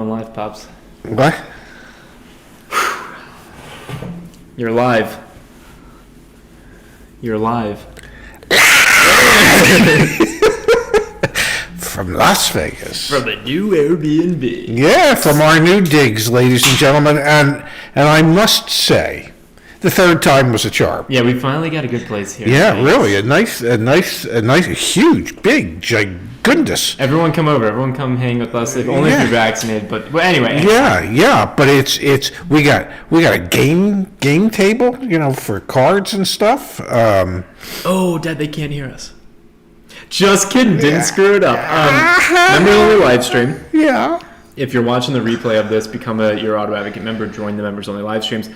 On live, Pops. What? You're live. You're live. From Las Vegas. From a new Airbnb. Yeah, from our new digs, ladies and gentlemen, and I must say, the third time was a charm. Yeah, we finally got a good place here. Yeah, really, a nice, huge, big, gigundous. Everyone come over. Everyone come hang with us. If only if you're vaccinated. But anyway. Yeah, but it's we got a game table, for cards and stuff. Oh, Dad, they can't hear us. Just kidding. Didn't screw it up. Member only live stream. Yeah. If you're watching the replay of this, become a Your Auto Advocate member. Join the members only live streams.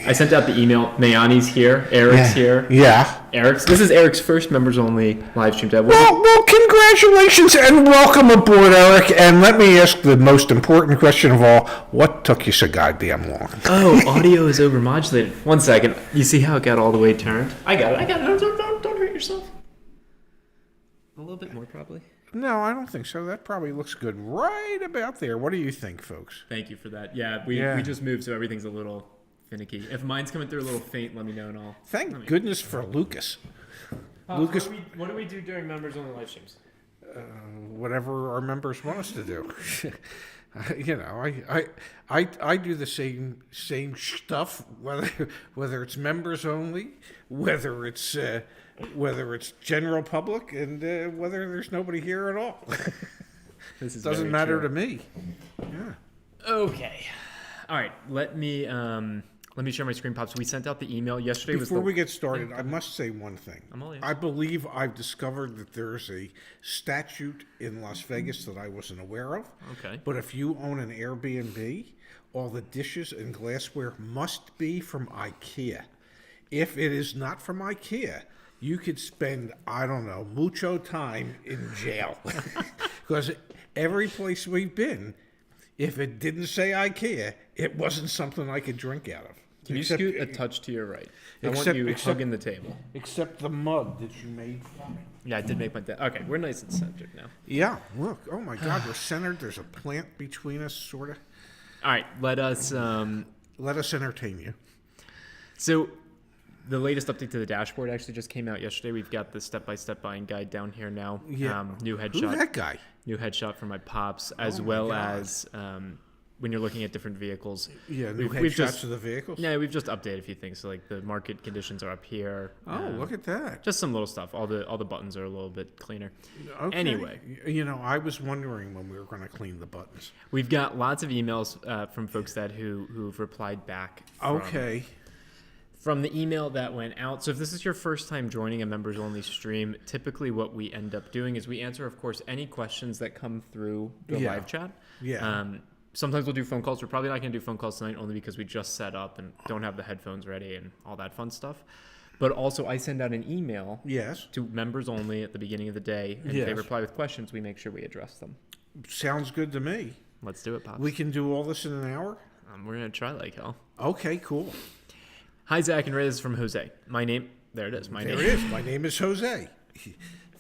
I sent out the email. Mayani's here. Eric's here. Yeah. This is Eric's first members only live stream. Well, congratulations and welcome aboard, Eric. And let me ask the most important question of all: what took you so goddamn long? Oh, audio is overmodulated. 1 second. You see how it got all the way turned? I got it. Don't hurt yourself. A little bit more, probably. No, I don't think so. That probably looks good right about there. What do you think, folks? Thank you for that. Yeah, we just moved, so everything's a little finicky. If mine's coming through a little faint, let me know and I'll... Thank goodness for Lucas. Lucas, what do we do during members only live streams? Whatever our members want us to do. I do the same stuff, whether it's members only, whether it's general public, and whether there's nobody here at all. This is doesn't matter to me. Yeah. Okay. All right. Let me share my screen, Pops. We sent out the email yesterday. Before we get started, I must say one thing. I'm all ears. I believe I've discovered that there's a statute in Las Vegas that I wasn't aware of. Okay. But if you own an Airbnb, all the dishes and glassware must be from IKEA. If it is not from IKEA, you could spend, I don't know, mucho time in jail. Because every place we've been, if it didn't say IKEA, it wasn't something I could drink out of. Can you scoot a touch to your right? I want you hugging the table. Except the mug that you made for me. Yeah, I did make my... Okay, we're nice and centered now. Yeah, look. Oh, my God, we're centered. There's a plant between us, sort of. All right, let us entertain you. So... The latest update to the dashboard actually just came out yesterday. We've got the step-by-step buying guide down here now. Yeah. New headshot. Who's that guy? New headshot for my Pops, as as when you're looking at different vehicles. Yeah, new headshots of the vehicles? Yeah, we've just updated a few things. So, like, the market conditions are up here. Oh, look at that. Just some little stuff. All the buttons are a little bit cleaner. Okay. Anyway. I was wondering when we were going to clean the buttons. We've got lots of emails from folks who've replied back. From the email that went out. So if this is your first time joining a members-only stream, typically what we end up doing is we answer, of course, any questions that come through the live chat. Yeah. Sometimes we'll do phone calls. We're probably not going to do phone calls tonight only because we just set up and don't have the headphones ready and all that fun stuff. But also I send out an email to members only at the beginning of the day. And if they reply with questions, we make sure we address them. Sounds good to me. Let's do it, Pops. We can do all this in an hour? We're going to try like hell. Okay, cool. Hi, Zach and Ray. This is from Jose. My name is Jose.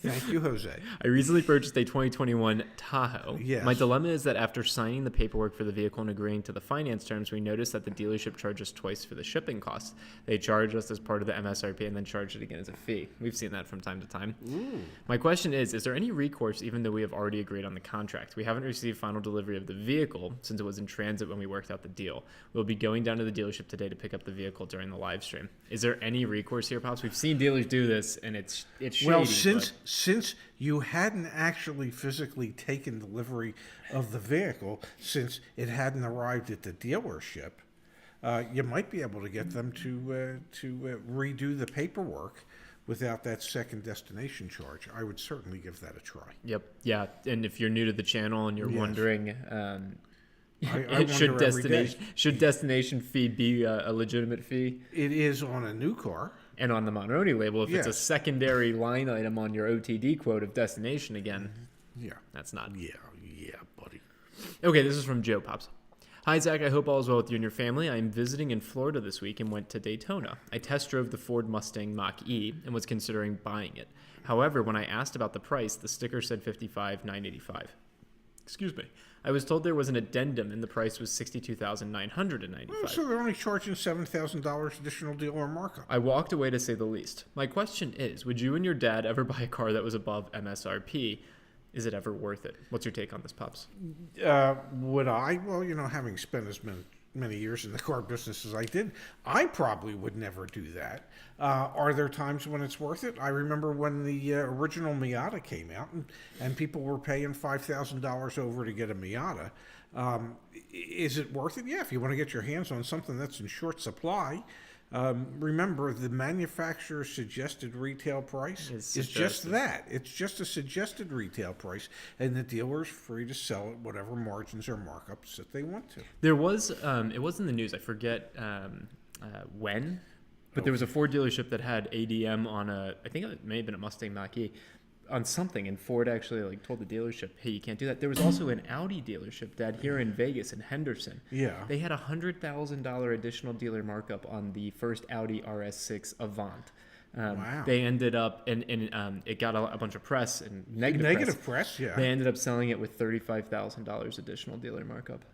Thank you, Jose. I recently purchased a 2021 Tahoe. Yes. My dilemma is that after signing the paperwork for the vehicle and agreeing to the finance terms, we noticed that the dealership charges twice for the shipping costs. They charge us as part of the MSRP and then charge it again as a fee. We've seen that from time to time. Ooh. My question is there any recourse even though we have already agreed on the contract? We haven't received final delivery of the vehicle since it was in transit when we worked out the deal. We'll be going down to the dealership today to pick up the vehicle during the live stream. Is there any recourse here, Pops? We've seen dealers do this, and it's shady. Well, since you hadn't actually physically taken delivery of the vehicle, since it hadn't arrived at the dealership, you might be able to get them to redo the paperwork without that second destination charge. I would certainly give that a try. Yep. Yeah. And if you're new to the channel and you're wondering, should destination fee be a legitimate fee? It is on a new car. And on the Monroney label, if it's a secondary line item on your OTD quote of destination again, that's not. Yeah, buddy. Okay, this is from Joe Pops. Hi, Zach. I hope all is well with you and your family. I am visiting in Florida this week and went to Daytona. I test drove the Ford Mustang Mach-E and was considering buying it. However, when I asked about the price, the sticker said $55,985. Excuse me. I was told there was an addendum and the price was $62,995. Oh, so they're only charging $7,000 additional dealer markup. I walked away to say the least. My question is, would you and your dad ever buy a car that was above MSRP? Is it ever worth it? What's your take on this, Pops? Would I? Well, having spent as many years in the car business as I did, I probably would never do that. Are there times when it's worth it? I remember when the original Miata came out and people were paying $5,000 over to get a Miata. Is it worth it? Yeah, if you want to get your hands on something that's in short supply. Remember, the manufacturer's suggested retail price is just that. It's just a suggested retail price, and the dealer's free to sell at whatever margins or markups that they want to. There was, it was in the news, I forget when, but there was a Ford dealership that had ADM on I think it may have been a Mustang Mach-E, on something, and Ford actually told the dealership, hey, you can't do that. There was also an Audi dealership, Dad, here in Vegas in Henderson. Yeah. They had $100,000 additional dealer markup on the first Audi RS6 Avant. Wow. They ended up, and it got a bunch of press and negative press. Yeah. They ended up selling it with $35,000 additional dealer markup.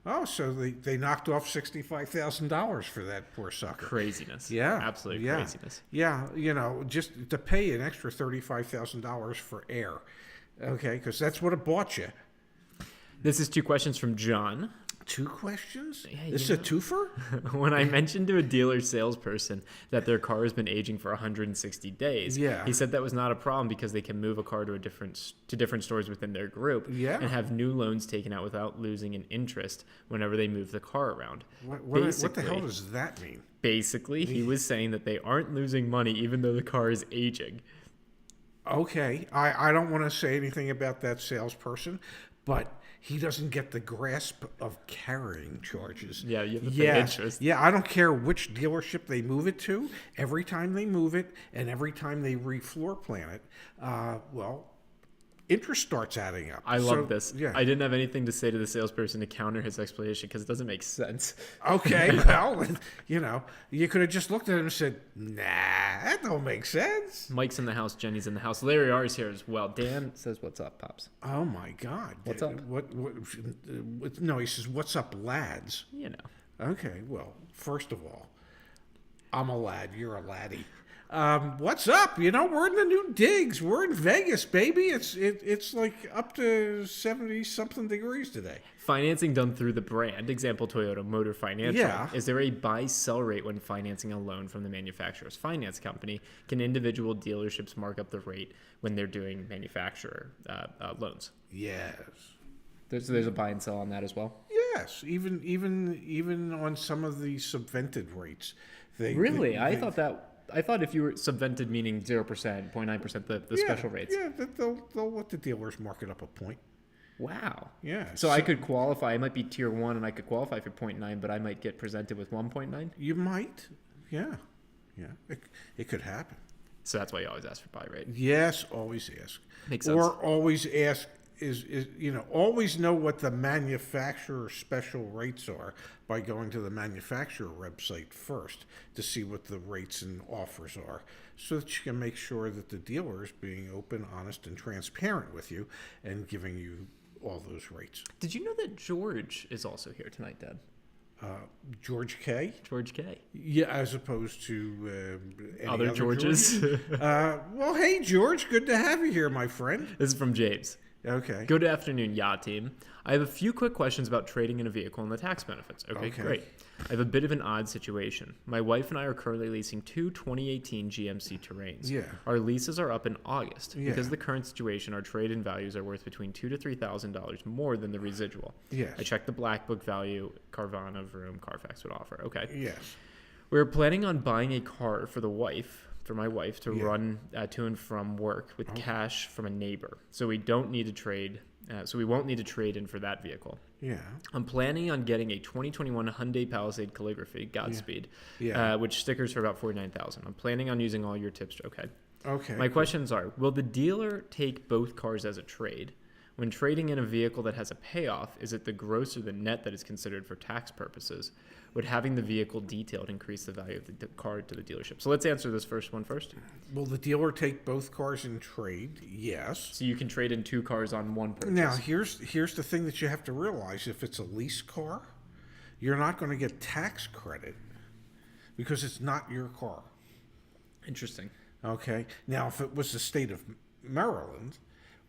Oh, so they knocked off $65,000 for that poor sucker. Craziness. Yeah. Absolute craziness. Yeah, just to pay an extra $35,000 for air. Okay, because that's what it bought you. This is 2 questions from John. 2 questions? Yeah, this is a twofer? When I mentioned to a dealer salesperson that their car has been aging for 160 days, he said that was not a problem because they can move a car to different stores within their group and have new loans taken out without losing an interest whenever they move the car around. What the hell does that mean? Basically, he was saying that they aren't losing money even though the car is aging. Okay, I don't want to say anything about that salesperson, but he doesn't get the grasp of carrying charges. Yeah, you have to pay interest. Yeah, I don't care which dealership they move it to. Every time they move it and every time they re-floor plan it, interest starts adding up. I love this. Yeah. I didn't have anything to say to the salesperson to counter his explanation because it doesn't make sense. Okay, well, you could have just looked at him and said, nah, that don't make sense. Mike's in the house. Jenny's in the house. Larry R is here as well. Dan says, what's up, Pops? Oh, my God. What's up? No, he says, what's up, lads? Okay, well, first of all, I'm a lad. You're a laddie. What's up? We're in the new digs. We're in Vegas, baby. It's like up to 70 something degrees today. Financing done through the brand, example Toyota Motor Financial. Yeah. Is there a buy-sell rate when financing a loan from the manufacturer's finance company? Can individual dealerships mark up the rate when they're doing manufacturer loans? Yes. There's a buy and sell on that as well. Yes, even on some of the subvented rates. I thought if you were subvented, meaning 0%, 0.9%, the special rates. Yeah, they'll let the dealers mark it up a point. Wow. Yeah. So I could qualify. I might be tier 1 and I could qualify for 0.9, but I might get presented with 1.9? You might. Yeah. It could happen. So that's why you always ask for buy rate. Yes, always ask. Makes sense. Or always ask always know what the manufacturer special rates are by going to the manufacturer website first to see what the rates and offers are so that you can make sure that the dealer is being open, honest, and transparent with you and giving you all those rates. Did you know that George is also here tonight, Dad? George K? George K. Yeah, as opposed to any other Georges. Well, hey, George, good to have you here, my friend. This is from James. Okay. Good afternoon, Yacht Team. I have a few quick questions about trading in a vehicle and the tax benefits. Okay, great. I have a bit of an odd situation. My wife and I are currently leasing 2 2018 GMC Terrains. Yeah. Our leases are up in August. Yeah. Because of the current situation, our trade-in values are worth between $2,000 to $3,000 more than the residual. Yes. I checked the Black Book value Carvana, Vroom, Carfax would offer. Okay. Yes. We're planning on buying a car for my wife to run to and from work with cash from a neighbor. So we don't need to trade. So we won't need to trade in for that vehicle. Yeah. I'm planning on getting a 2021 Hyundai Palisade Calligraphy, Godspeed, which stickers for about $49,000. I'm planning on using all your tips. Okay. Okay. My questions are: will the dealer take both cars as a trade? When trading in a vehicle that has a payoff, is it the gross or the net that is considered for tax purposes? Would having the vehicle detailed increase the value of the car to the dealership? So let's answer this first one first. Will the dealer take both cars in trade? Yes. So you can trade in 2 cars on one purchase. Now, here's the thing that you have to realize. If it's a lease car, you're not going to get tax credit because it's not your car. Interesting. Okay. Now, if it was the state of Maryland,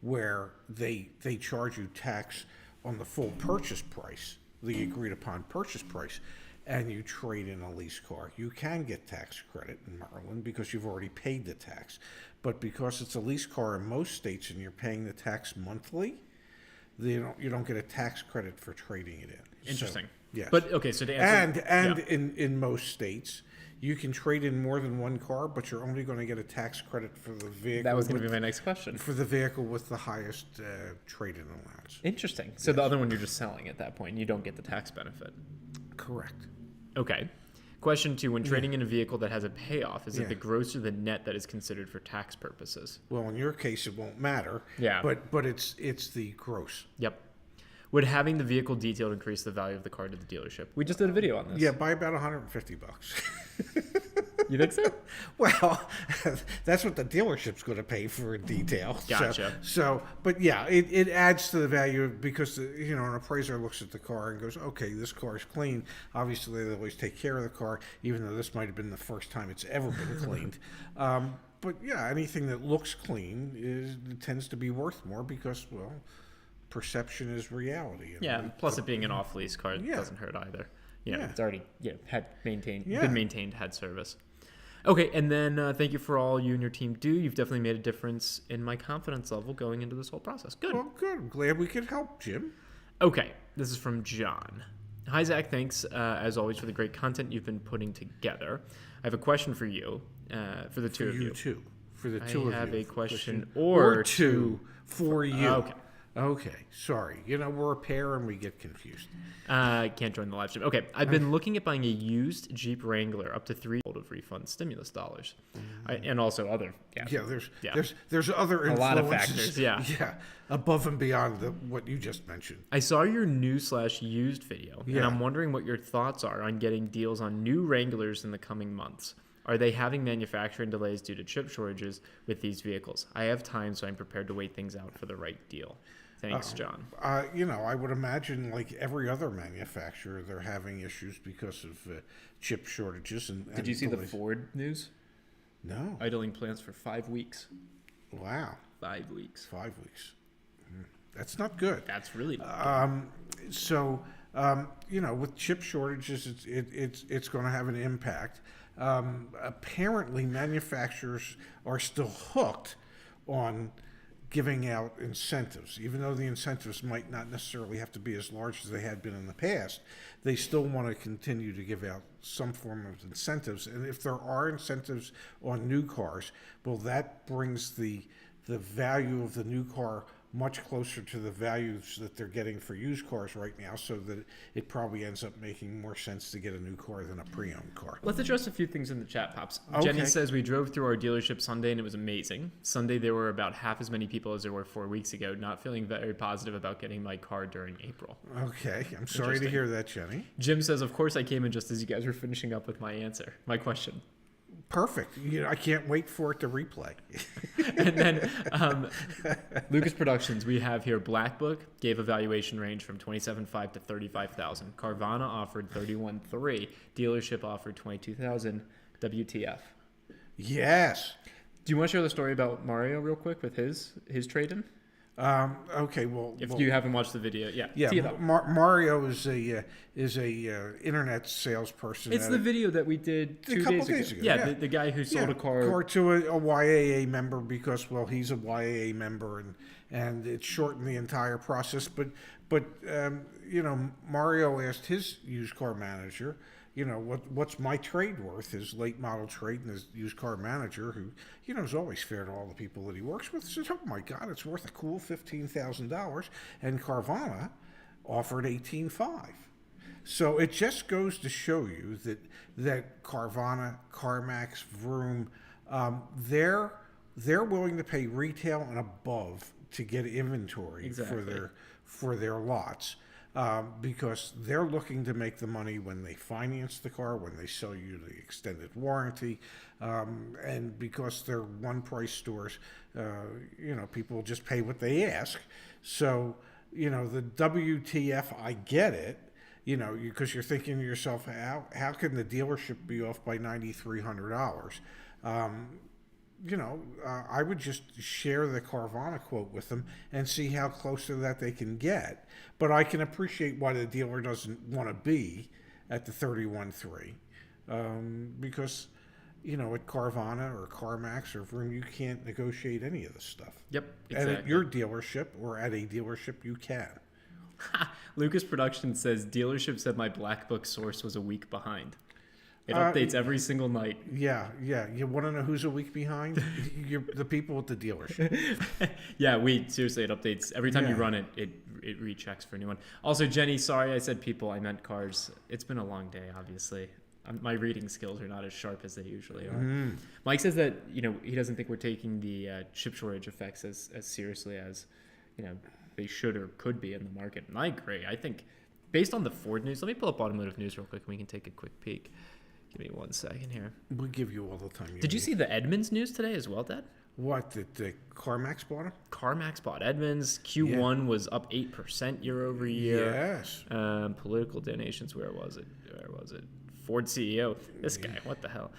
where they charge you tax on the full purchase price, the agreed upon purchase price, and you trade in a lease car, you can get tax credit in Maryland because you've already paid the tax. But because it's a lease car in most states and you're paying the tax monthly, you don't get a tax credit for trading it in. Interesting. So, yes. But okay, so to answer, in most states, you can trade in more than one car, but you're only going to get a tax credit for the vehicle. That was going to be my next question. For the vehicle with the highest trade-in allowance. Interesting. So the other one you're just selling at that point, and you don't get the tax benefit. Correct. Okay. Question 2, when trading in a vehicle that has a payoff, is it the gross or the net that is considered for tax purposes? Well, in your case, it won't matter. Yeah. But it's the gross. Yep. Would having the vehicle detailed increase the value of the car to the dealership? We just did a video on this. Yeah, by about $150. You think so? Well, that's what the dealership's going to pay for a detail. Gotcha. But yeah, it adds to the value because an appraiser looks at the car and goes, okay, this car is clean. Obviously, they always take care of the car, even though this might have been the first time it's ever been cleaned. But yeah, anything that looks clean tends to be worth more because, well, perception is reality. Yeah. Plus, it being an off-lease car doesn't hurt either. It's already been maintained, had service. Okay, and then thank you for all you and your team do. You've definitely made a difference in my confidence level going into this whole process. Good. Well, good. I'm glad we could help, Jim. Okay, this is from John. Hi, Zach. Thanks, as always, for the great content you've been putting together. I have a question for you, for the two of you. For the two of you. I have a question or two for you. Okay. Okay, sorry. We're a pair and we get confused. Can't join the live stream. Okay, I've been looking at buying a used Jeep Wrangler up to 3 of refund stimulus dollars, and also other. There's other influences. A lot of factors. Yeah, above and beyond what you just mentioned. I saw your new/used video, and I'm wondering what your thoughts are on getting deals on new Wranglers in the coming months. Are they having manufacturing delays due to chip shortages with these vehicles? I have time, so I'm prepared to wait things out for the right deal. Thanks, John. I would imagine, like every other manufacturer, they're having issues because of chip shortages. Did you see the Ford news? No. Idling plants for 5 weeks. Wow. 5 weeks. 5 weeks. That's not good. That's really not good. With chip shortages, it's going to have an impact. Apparently, manufacturers are still hooked on giving out incentives. Even though the incentives might not necessarily have to be as large as they had been in the past, they still want to continue to give out some form of incentives. And if there are incentives on new cars, well, that brings the value of the new car much closer to the values that they're getting for used cars right now, so that it probably ends up making more sense to get a new car than a pre-owned car. Let's address a few things in the chat, Pops. Okay. Jenny says, we drove through our dealership Sunday and it was amazing. Sunday, there were about half as many people as there were 4 weeks ago. Not feeling very positive about getting my car during April. Okay, I'm sorry to hear that, Jenny. Jim says, of course I came in just as you guys were finishing up with my question. Perfect. I can't wait for it to replay. And then Lucas Productions, we have here Black Book gave a valuation range from $27,500 to $35,000. Carvana offered $31,300. Dealership offered $22,000. WTF? Yes. Do you want to share the story about Mario real quick with his trade-in? Okay. Well, if you haven't watched the video, Mario is a internet salesperson. It's the video that we did a couple days ago. Yeah, the guy who sold a car to a YAA member because, well, he's a YAA member and it shortened the entire process. But Mario asked his used car manager, what's my trade worth, his late model trade, and his used car manager, who, is always fair to all the people that he works with, said, oh my God, it's worth a cool $15,000. And Carvana offered $18,500. So it just goes to show you that Carvana, CarMax, Vroom, they're willing to pay retail and above to get inventory for their lots. Because they're looking to make the money when they finance the car, when they sell you the extended warranty, and because they're one-price stores, people just pay what they ask. So, the WTF, I get it, because you're thinking to yourself, how can the dealership be off by $9,300? I would just share the Carvana quote with them and see how close to that they can get. But I can appreciate why the dealer doesn't want to be at the 31.3, because, at Carvana or CarMax or Vroom, you can't negotiate any of this stuff. Yep, exactly. And at your dealership or at a dealership, you can. Lucas Production says, dealership said my Black Book source was a week behind. It updates every single night. Yeah. You want to know who's a week behind? The people at the dealership. Yeah, seriously, it updates. Every time you run it, it rechecks for a new one. Also, Jenny, sorry I said people, I meant cars. It's been a long day, obviously. My reading skills are not as sharp as they usually are. Mike says that, he doesn't think we're taking the chip shortage effects as seriously as, they should or could be in the market. And I agree. I think based on the Ford news, let me pull up automotive news real quick and we can take a quick peek. Give me 1 second here. We'll give you all the time. Did you see the Edmunds news today as well, Dad? What, the CarMax bought him? CarMax bought Edmunds. Q1 was up 8% year over year. Yes. Political donations, where was it? Ford CEO. This guy, what the hell?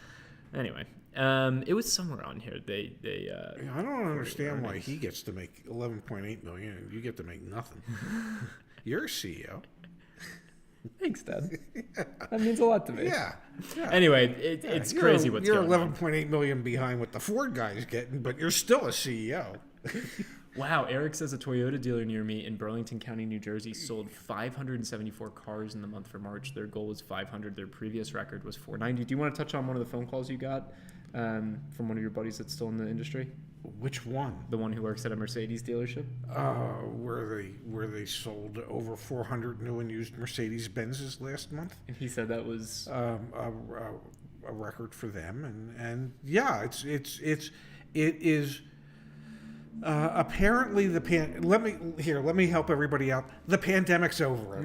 Anyway, it was somewhere on here. I don't understand why he gets to make $11.8 million and you get to make nothing. You're a CEO. Thanks, Dad. That means a lot to me. Yeah. Anyway, it's crazy what's going on. You're $11.8 million behind what the Ford guy's getting, but you're still a CEO. Wow. Eric says a Toyota dealer near me in Burlington County, New Jersey, sold 574 cars in the month for March. Their goal was 500. Their previous record was 490. Do you want to touch on one of the phone calls you got from one of your buddies that's still in the industry? Which one? The one who works at a Mercedes dealership? Where they sold over 400 new and used Mercedes Benzes last month. And he said that was a record for them, and yeah, it is. Apparently let me help everybody out. The pandemic's over.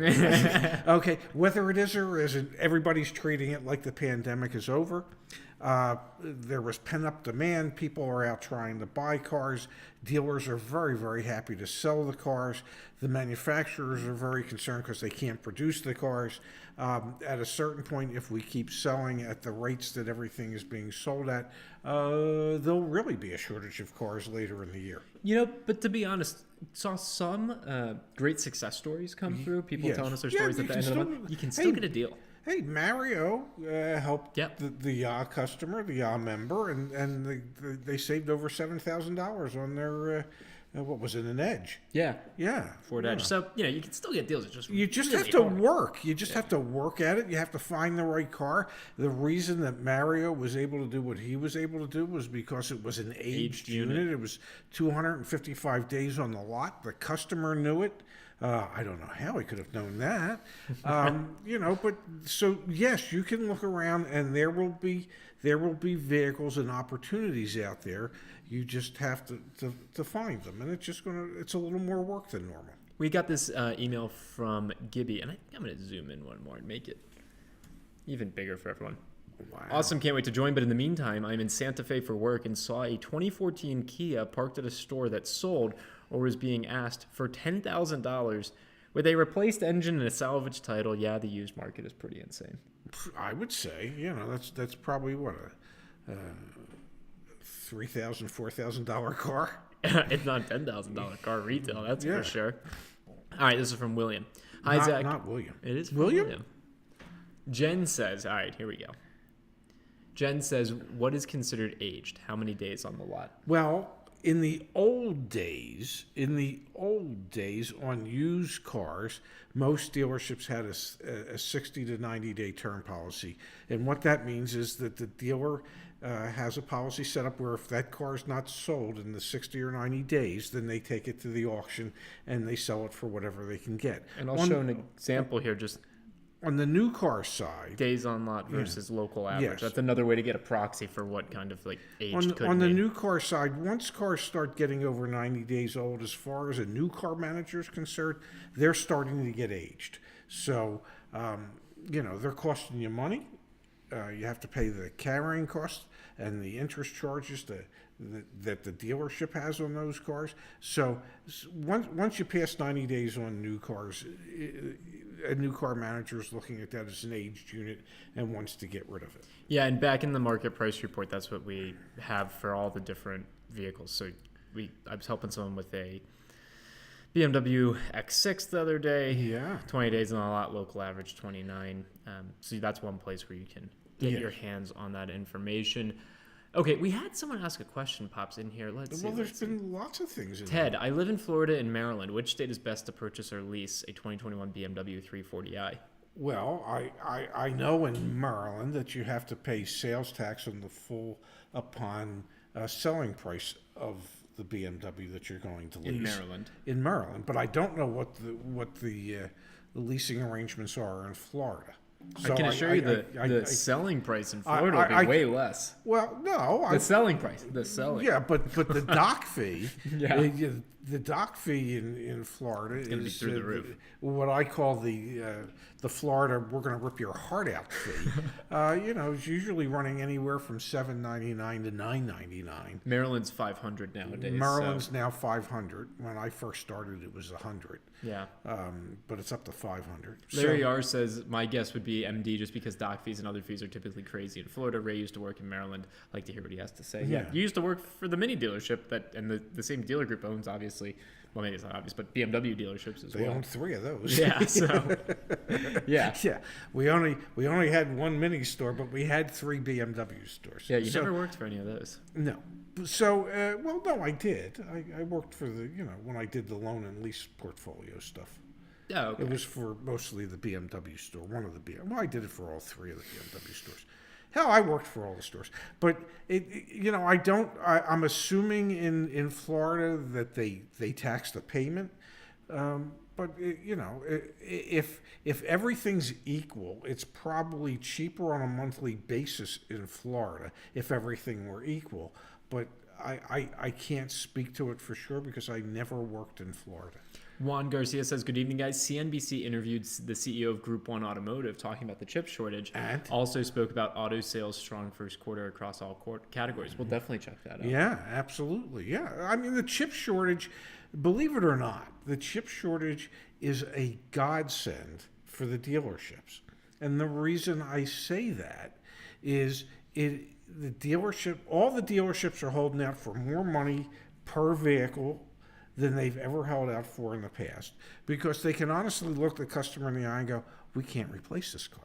Okay, whether it is or isn't, everybody's treating it like the pandemic is over. There was pent-up demand. People are out trying to buy cars. Dealers are very, very happy to sell the cars. The manufacturers are very concerned because they can't produce the cars. At a certain point, if we keep selling at the rates that everything is being sold at, there'll really be a shortage of cars later in the year. But to be honest, saw some great success stories come through. People telling us their stories at the end of the month. You can still get a deal. Hey, Mario helped the YA customer, the YA member, and they saved over $7,000 on their, what was it, an Edge? Yeah. Ford Edge. So, you can still get deals. It's just you just really have to work. You just have to work at it. You have to find the right car. The reason that Mario was able to do what he was able to do was because it was an aged unit. It was 255 days on the lot. The customer knew it. I don't know how he could have known that, but so yes, you can look around and there will be vehicles and opportunities out there. You just have to find them, and it's a little more work than normal. We got this email from Gibby, and I think I'm going to zoom in one more and make it even bigger for everyone. Wow. Awesome, can't wait to join. But in the meantime, I'm in Santa Fe for work and saw a 2014 Kia parked at a store that sold or was being asked for $10,000 with a replaced engine and a salvage title. Yeah, the used market is pretty insane. I would say, that's probably what a $3,000, $4,000 car. It's not $10,000 car retail, that's for sure. All right, this is from William. Hi, Zach. Not William. It is William. Jen says, all right, here we go. Jen says, what is considered aged? How many days on the lot? Well, in the old days on used cars, most dealerships had a 60 to 90 day term policy. And what that means is that the dealer has a policy set up where if that car is not sold in the 60 or 90 days, then they take it to the auction and they sell it for whatever they can get. And I'll show an example here. Just on the new car side, days on lot versus local average. Yes. That's another way to get a proxy for what kind of like age could on the be. new car side, once cars start getting over 90 days old, as far as a new car manager is concerned, they're starting to get aged. So, they're costing you money. You have to pay the carrying cost and the interest charges that the dealership has on those cars. So once you pass 90 days on new cars, a new car manager is looking at that as an aged unit and wants to get rid of it. Yeah, and back in the market price report, that's what we have for all the different vehicles. So I was helping someone with a BMW X6 the other day. Yeah. 20 days on a lot, local average 29. So that's one place where you can get your hands on that information. Okay, we had someone ask a question pops in here. Let's see. Well, there's been lots of things in Ted, I live in Florida and Maryland. Which state is best to purchase or lease a 2021 BMW 340i? Well, I know in Maryland that you have to pay sales tax on the full upon selling price of the BMW that you're going to lease. In Maryland, but I don't know what the leasing arrangements are in Florida. So I can assure you the selling price in Florida will be way less. Well, no. The selling price. Yeah, but the dock fee, yeah. The dock fee in Florida is going to be through the roof. What I call the Florida "we're going to rip your heart out" fee. It's usually running anywhere from $7.99 to $9.99. Maryland's $500 nowadays. Maryland's now $500. When I first started, it was $100. Yeah. But it's up to $500. Larry R says, my guess would be MD just because dock fees and other fees are typically crazy in Florida. Ray used to work in Maryland. I'd like to hear what he has to say. Yeah. You used to work for the Mini dealership and the same dealer group owns, obviously. Well, maybe it's not obvious, but BMW dealerships as well. They own 3 of those. Yeah, so yeah. Yeah. We only had one Mini store, but we had 3 BMW stores. Yeah, you never worked for any of those. No. So, no, I did. I worked for when I did the loan and lease portfolio stuff. Oh, okay. It was for mostly the BMW store, one of the BMW. Well, I did it for all 3 of the BMW stores. Hell, I worked for all the stores. But, I'm assuming in Florida that they tax the payment. But, if everything's equal, it's probably cheaper on a monthly basis in Florida if everything were equal. But I can't speak to it for sure because I never worked in Florida. Juan Garcia says, good evening, guys. CNBC interviewed the CEO of Group 1 Automotive talking about the chip shortage. And also spoke about auto sales strong first quarter across all categories. We'll definitely check that out. Yeah, absolutely. Yeah. I mean, the chip shortage, believe it or not, the chip shortage is a godsend for the dealerships. And the reason I say that is all the dealerships are holding out for more money per vehicle than they've ever held out for in the past, because they can honestly look the customer in the eye and go, we can't replace this car.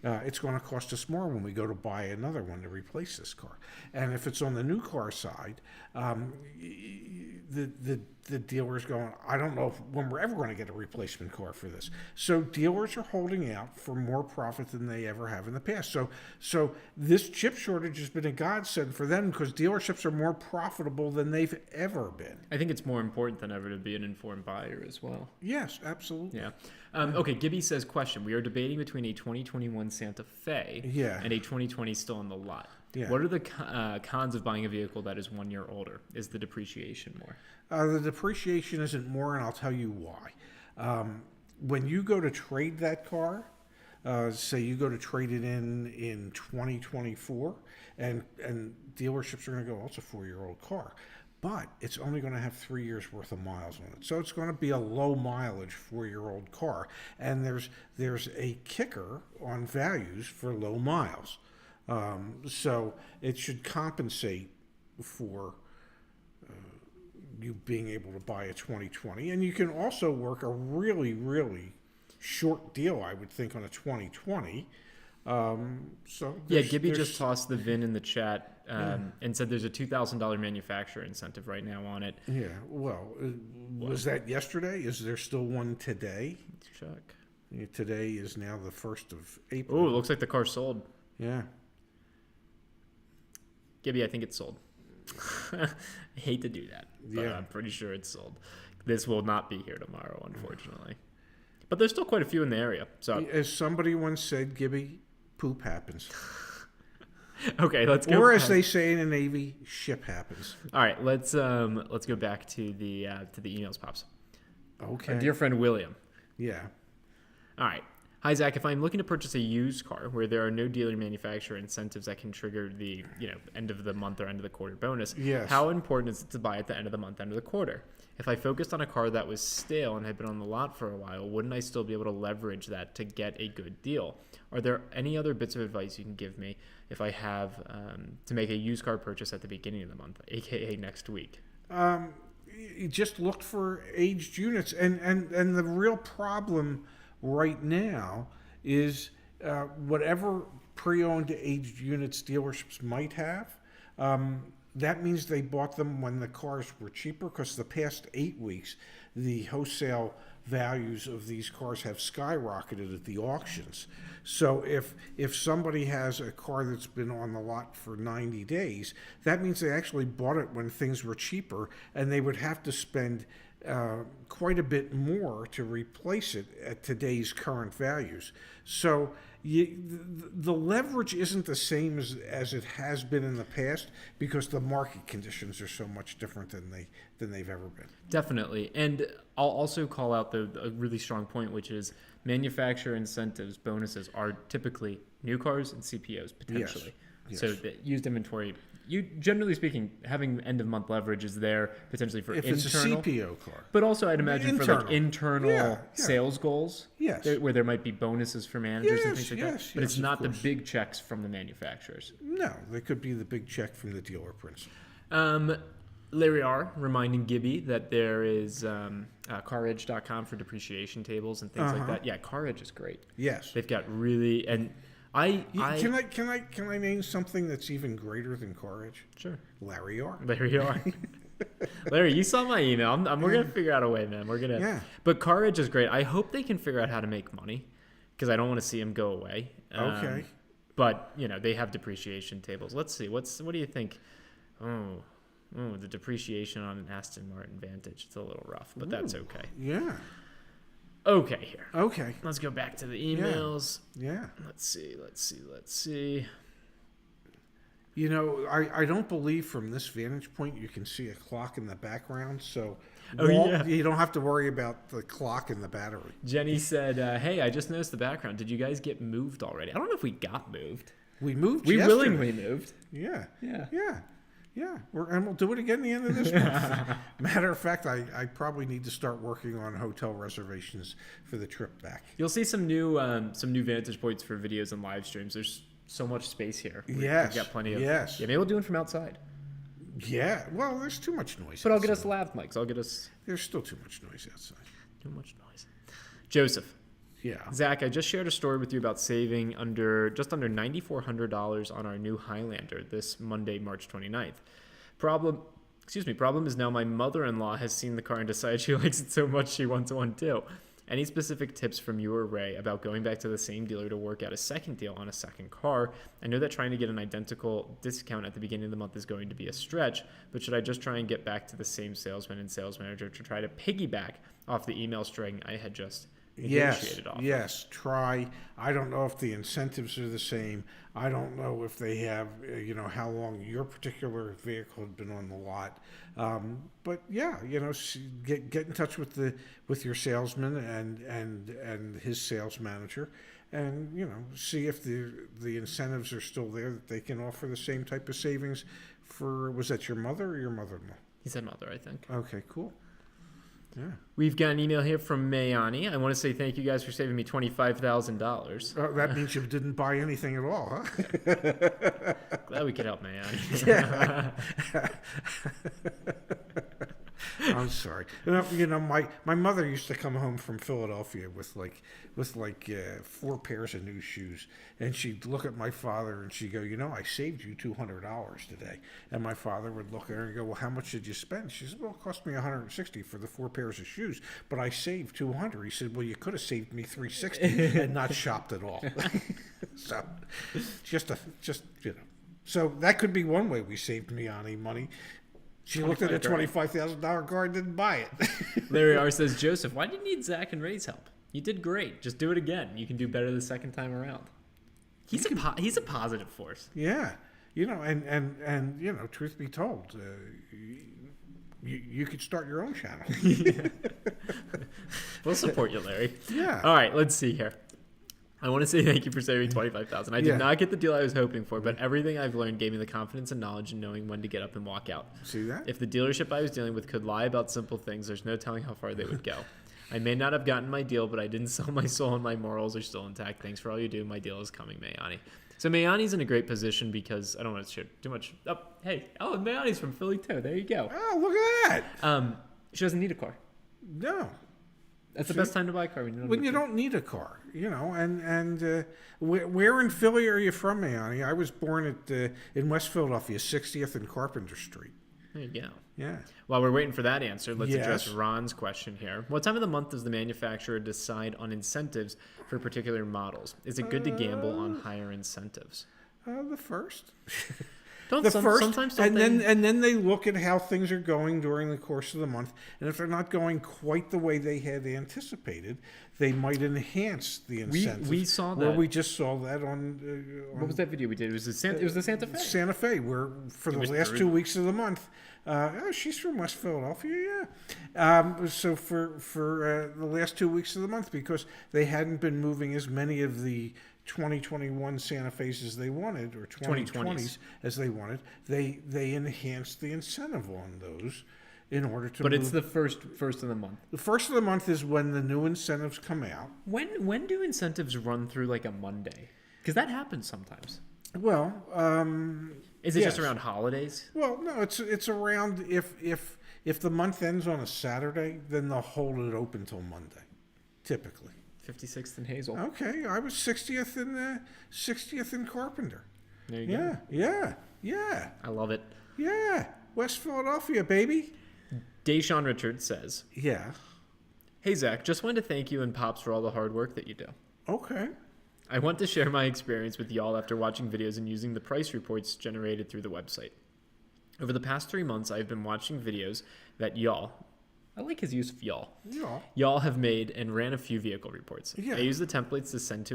It's going to cost us more when we go to buy another one to replace this car. And if it's on the new car side, the dealer's going, I don't know when we're ever going to get a replacement car for this. So dealers are holding out for more profit than they ever have in the past. So this chip shortage has been a godsend for them because dealerships are more profitable than they've ever been. I think it's more important than ever to be an informed buyer as well. Yes, absolutely. Yeah. Okay, Gibby says, question. We are debating between a 2021 Santa Fe and a 2020 still on the lot. Yeah. What are the cons of buying a vehicle that is 1 year older? Is the depreciation more? The depreciation isn't more, and I'll tell you why. When you go to trade that car, say you go to trade it in 2024, and dealerships are going to go, oh, it's a 4-year-old car. But it's only going to have 3 years worth of miles on it. So it's going to be a low mileage 4-year-old car. And there's a kicker on values for low miles. So it should compensate for you being able to buy a 2020. And you can also work a really, really short deal, I would think, on a 2020. Gibby just tossed the VIN in the chat and said there's a $2,000 manufacturer incentive right now on it. Yeah, well, was that yesterday? Is there still one today? Let's check. Yeah, today is now the 1st of April. Oh, it looks like the car sold. Yeah. Gibby, I think it's sold. I hate to do that, but I'm pretty sure it's sold. This will not be here tomorrow, unfortunately. but there's still quite a few in the area. So, as somebody once said, Gibby, poop happens. Okay, let's go. Or as they say in the Navy, ship happens. All right, let's go back to the emails, Pops. Okay. Our dear friend William. Yeah. All right. Hi, Zach. If I'm looking to purchase a used car where there are no dealer manufacturer incentives that can trigger the end of the month or end of the quarter bonus, yes. How important is it to buy at the end of the month, end of the quarter? If I focused on a car that was stale and had been on the lot for a while, wouldn't I still be able to leverage that to get a good deal? Are there any other bits of advice you can give me if I have to make a used car purchase at the beginning of the month, aka next week? You just looked for aged units, and the real problem right now is whatever pre-owned aged units dealerships might have, that means they bought them when the cars were cheaper, because the past 8 weeks the wholesale values of these cars have skyrocketed at the auctions. So if somebody has a car that's been on the lot for 90 days, that means they actually bought it when things were cheaper, and they would have to spend quite a bit more to replace it at today's current values. So the leverage isn't the same as it has been in the past, because the market conditions are so much different than they've ever been. Definitely. And I'll also call out a really strong point, which is manufacturer incentives, bonuses are typically new cars and CPOs potentially. Yes. So the used inventory, generally speaking, having end of month leverage is there potentially for if internal. It's a CPO car. But also I'd imagine for like internal sales goals. Yes. Where there might be bonuses for managers and things like that. But it's not the big checks from the manufacturers. No, they could be the big check from the dealer principal. Larry R. reminding Gibby that there is CarEdge.com for depreciation tables and things like that. Yeah, CarEdge is great. Yes. They've got really... and Can I name something that's even greater than CarEdge? Sure. Larry R. Larry R. Larry, you saw my email. We're gonna figure out a way, man. We're gonna. Yeah. But CarEdge is great. I hope they can figure out how to make money, because I don't want to see them go away. Okay. But they have depreciation tables. Let's see. What do you think? Oh, the depreciation on an Aston Martin Vantage. It's a little rough, but that's okay. Yeah. Okay, here. Okay. Let's go back to the emails. Yeah. Let's see. I don't believe from this vantage point you can see a clock in the background, so you don't have to worry about the clock and the battery. Jenny said, hey, I just noticed the background. Did you guys get moved already? I don't know if we got moved. We moved We yesterday. willingly moved. Yeah. And we'll do it again the end of this month. Matter of fact, I probably need to start working on hotel reservations for the trip back. You'll see some new vantage points for videos and live streams. There's so much space here. Yes. We've got plenty of... Yes. Yeah, maybe we'll do it from outside. Yeah. Well, there's too much noise But outside. I'll get us lav mics. There's still too much noise outside. Too much noise. Joseph. Yeah. Zach, I just shared a story with you about saving just under $9,400 on our new Highlander this Monday, March 29th. Problem is now my mother-in-law has seen the car and decided she likes it so much she wants one too. Any specific tips from you or Ray about going back to the same dealer to work out a second deal on a second car? I know that trying to get an identical discount at the beginning of the month is going to be a stretch, but should I just try and get back to the same salesman and sales manager to try to piggyback off the email string I had just negotiated off? Yes, try. I don't know if the incentives are the same. I don't know if they have, how long your particular vehicle had been on the lot. But yeah, get in touch with your salesman and his sales manager, and see if the incentives are still there, that they can offer the same type of savings for. Was that your mother or your mother-in-law? He said mother, I think. Okay, cool. Yeah. We've got an email here from Mayani. I want to say thank you guys for saving me $25,000. Oh, that means you didn't buy anything at all, huh? Glad we could help Mayani. Yeah. I'm sorry. My mother used to come home from Philadelphia with 4 pairs of new shoes, and she'd look at my father and she'd go, I saved you $200 today. And my father would look at her and go, well, how much did you spend? She said, well, it cost me $160 for the 4 pairs of shoes, but I saved $200. He said, well, you could have saved me $360 and not shopped at all. So so that could be one way we saved Miani money. She looked at a $25,000 car and didn't buy it. Larry R. says, Joseph, why do you need Zach and Ray's help? You did great. Just do it again. You can do better the second time around. He's a positive force. Yeah. And truth be told, you could start your own channel. We'll support you, Larry. Yeah. All right, let's see here. I want to say thank you for saving $25,000. I did not get the deal I was hoping for, but everything I've learned gave me the confidence and knowledge in knowing when to get up and walk out. See that? If the dealership I was dealing with could lie about simple things, there's no telling how far they would go. I may not have gotten my deal, but I didn't sell my soul and my morals are still intact. Thanks for all you do. My deal is coming, Mayani. So Mayani's in a great position because I don't want to share too much. Oh, Mayani's from Philly too. There you go. Oh, look at that. She doesn't need a car. No. That's the best time to buy a car when you don't need a car, And where in Philly are you from, Mayani? I was born in West Philadelphia, 60th and Carpenter Street. There you go. Yeah. While we're waiting for that answer, let's address Ron's question here. What time of the month does the manufacturer decide on incentives for particular models? Is it good to gamble on higher incentives? The first. Sometimes and then they look at how things are going during the course of the month, and if they're not going quite the way they had anticipated, they might enhance the incentives. We saw that. Well, we just saw that on what was that video we did? It was the Santa Fe. Santa Fe, where for the last 2 weeks of the month, she's from West Philadelphia, yeah. So for the last 2 weeks of the month, because they hadn't been moving as many of the 2021 Santa Fe's as they wanted, or 2020s as they wanted, they enhanced the incentive on those in order to But it's the first of the month. The first of the month is when the new incentives come out. When do incentives run through like a Monday? Because that happens sometimes. Well, is it just around holidays? Well, no, it's around if the month ends on a Saturday, then they'll hold it open till Monday, typically. 56th and Hazel. Okay, I was 60th in Carpenter. There you go. Yeah. I love it. Yeah, West Philadelphia, baby. Deshaun Richards says, yeah. Hey, Zach, just wanted to thank you and Pops for all the hard work that you do. Okay. I want to share my experience with y'all after watching videos and using the price reports generated through the website. Over the past 3 months, I've been watching videos that y'all, I like his use of y'all. Y'all have made and ran a few vehicle reports. Yeah. I used the templates to send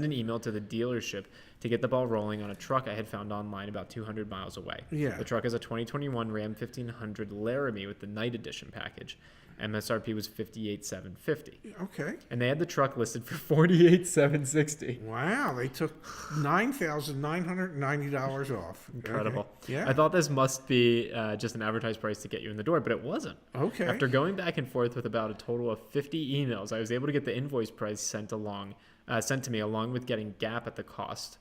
an email to the dealership to get the ball rolling on a truck I had found online about 200 miles away. Yeah. The truck is a 2021 Ram 1500 Laramie with the Night Edition package. MSRP was $58,750. Okay. And they had the truck listed for $48,760. Wow, they took $9,990 off. Incredible. Okay. Yeah. I thought this must be just an advertised price to get you in the door, but it wasn't. Okay. After going back and forth with about a total of 50 emails, I was able to get the invoice price sent to me along with getting Gap at cost.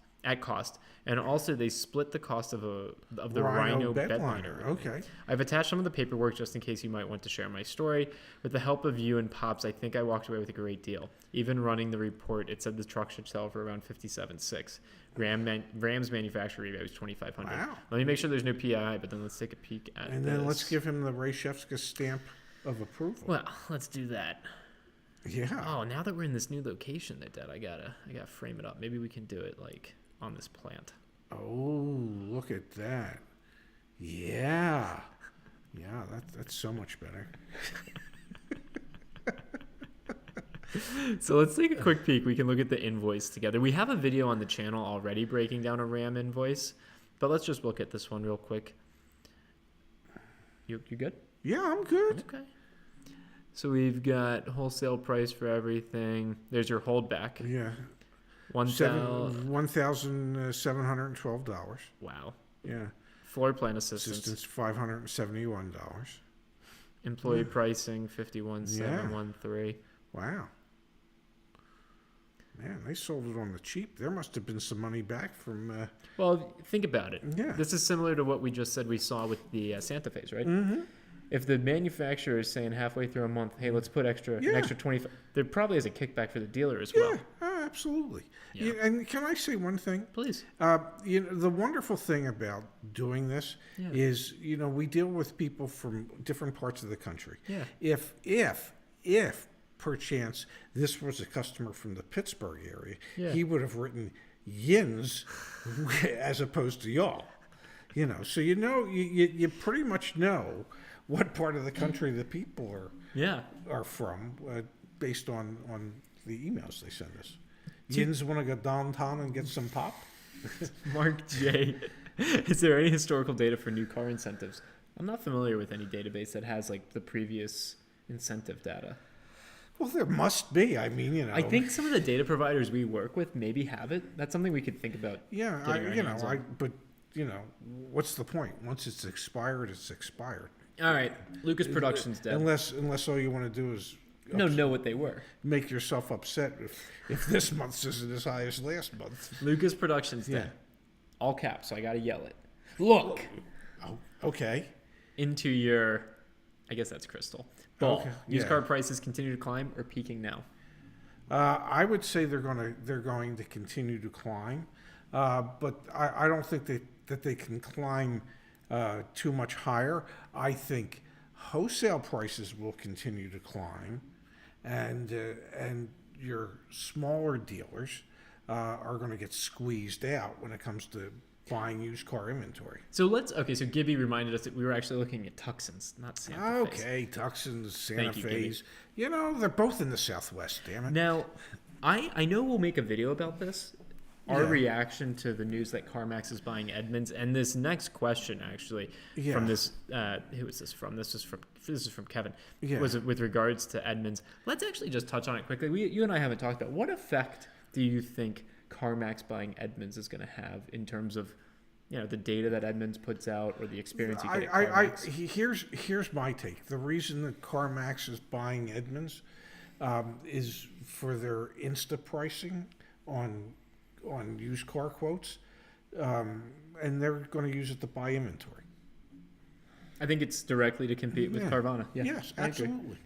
And also they split the cost of the Rhino bedliner. Okay. I've attached some of the paperwork just in case you might want to share my story. With the help of you and Pops, I think I walked away with a great deal. Even running the report, it said the truck should sell for around $57,600. Ram's manufacturer rebate was $2,500. Wow. Let me make sure there's no PII, but then let's take a peek at And then let's give him the Ray Shefska stamp of approval. Well, let's do that. Yeah. Oh, now that we're in this new location, I gotta frame it up. Maybe we can do it like on this plant. Oh, look at that. Yeah. Yeah, that's so much better. So let's take a quick peek. We can look at the invoice together. We have a video on the channel already breaking down a Ram invoice, but let's just look at this one real quick. You good? Yeah, I'm good. Okay. So we've got wholesale price for everything. There's your holdback. Yeah. $1,712. Wow. Yeah. Floor plan assistance. $571. Employee pricing, $51,713. Wow. Man, they sold it on the cheap. There must have been some money back from... Well, think about it. Yeah. This is similar to what we just said we saw with the Santa Fe's, right? Mm-hmm. If the manufacturer is saying halfway through a month, hey, let's put an extra 25, there probably is a kickback for the dealer as well. Yeah, absolutely. Yeah. And can I say one thing? Please. The wonderful thing about doing this is, we deal with people from different parts of the country. Yeah. If perchance this was a customer from the Pittsburgh area, he would have written yins as opposed to y'all. So you pretty much know what part of the country the people are from. based on the emails they send us. Yins want to go downtown and get some pop? Mark J. Is there any historical data for new car incentives? I'm not familiar with any database that has like the previous incentive data. Well, there must be. I mean, you know. I think some of the data providers we work with maybe have it. That's something we could think about. Yeah, but you know, what's the point? Once it's expired, it's expired. All right, Lucas Productions dead. Unless all you want to do is know what they were. Make yourself upset if this month's isn't as high as last month. Lucas Productions dead. All caps, so I gotta yell it. Look. Oh, okay. Into your, I guess that's crystal ball. Okay, Used car prices continue to climb or peaking now? I would say they're going to continue to climb, but I don't think that they can climb too much higher. I think wholesale prices will continue to climb, and your smaller dealers are going to get squeezed out when it comes to buying used car inventory. So so Gibby reminded us that we were actually looking at Tucson's, not Santa Fe's. Okay, Tucson's, Santa Fe's. You know, they're both in the Southwest, damn it. Now, I know we'll make a video about this, our reaction to the news that CarMax is buying Edmunds, and this next question actually from this, who is this from? This is from Kevin. Was it with regards to Edmunds? Let's actually just touch on it quickly. You and I haven't talked about what effect do you think CarMax buying Edmunds is going to have in terms of, you know, the data that Edmunds puts out or the experience you get at CarMax? Here's my take. The reason that CarMax is buying Edmunds is for their Insta pricing on used car quotes, and they're going to use it to buy inventory. I think it's directly to compete with Carvana. Yeah. Yes, absolutely.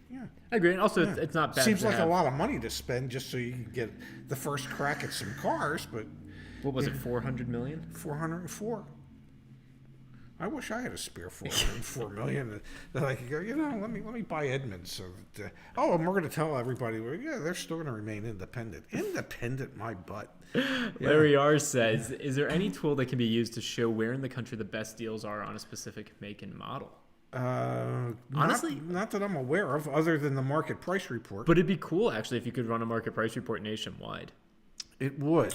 I agree. And also, it's not bad. Seems like a lot of money to spend just so you can get the first crack at some cars, but what was it? 400 million? 404. I wish I had a spare 404 million that I could go, you know, let me buy Edmunds. So that, and we're going to tell everybody, they're still going to remain independent. Independent, my butt. Larry R says, is there any tool that can be used to show where in the country the best deals are on a specific make and model? Honestly, not that I'm aware of, other than the market price report. But it'd be cool actually if you could run a market price report nationwide. It would,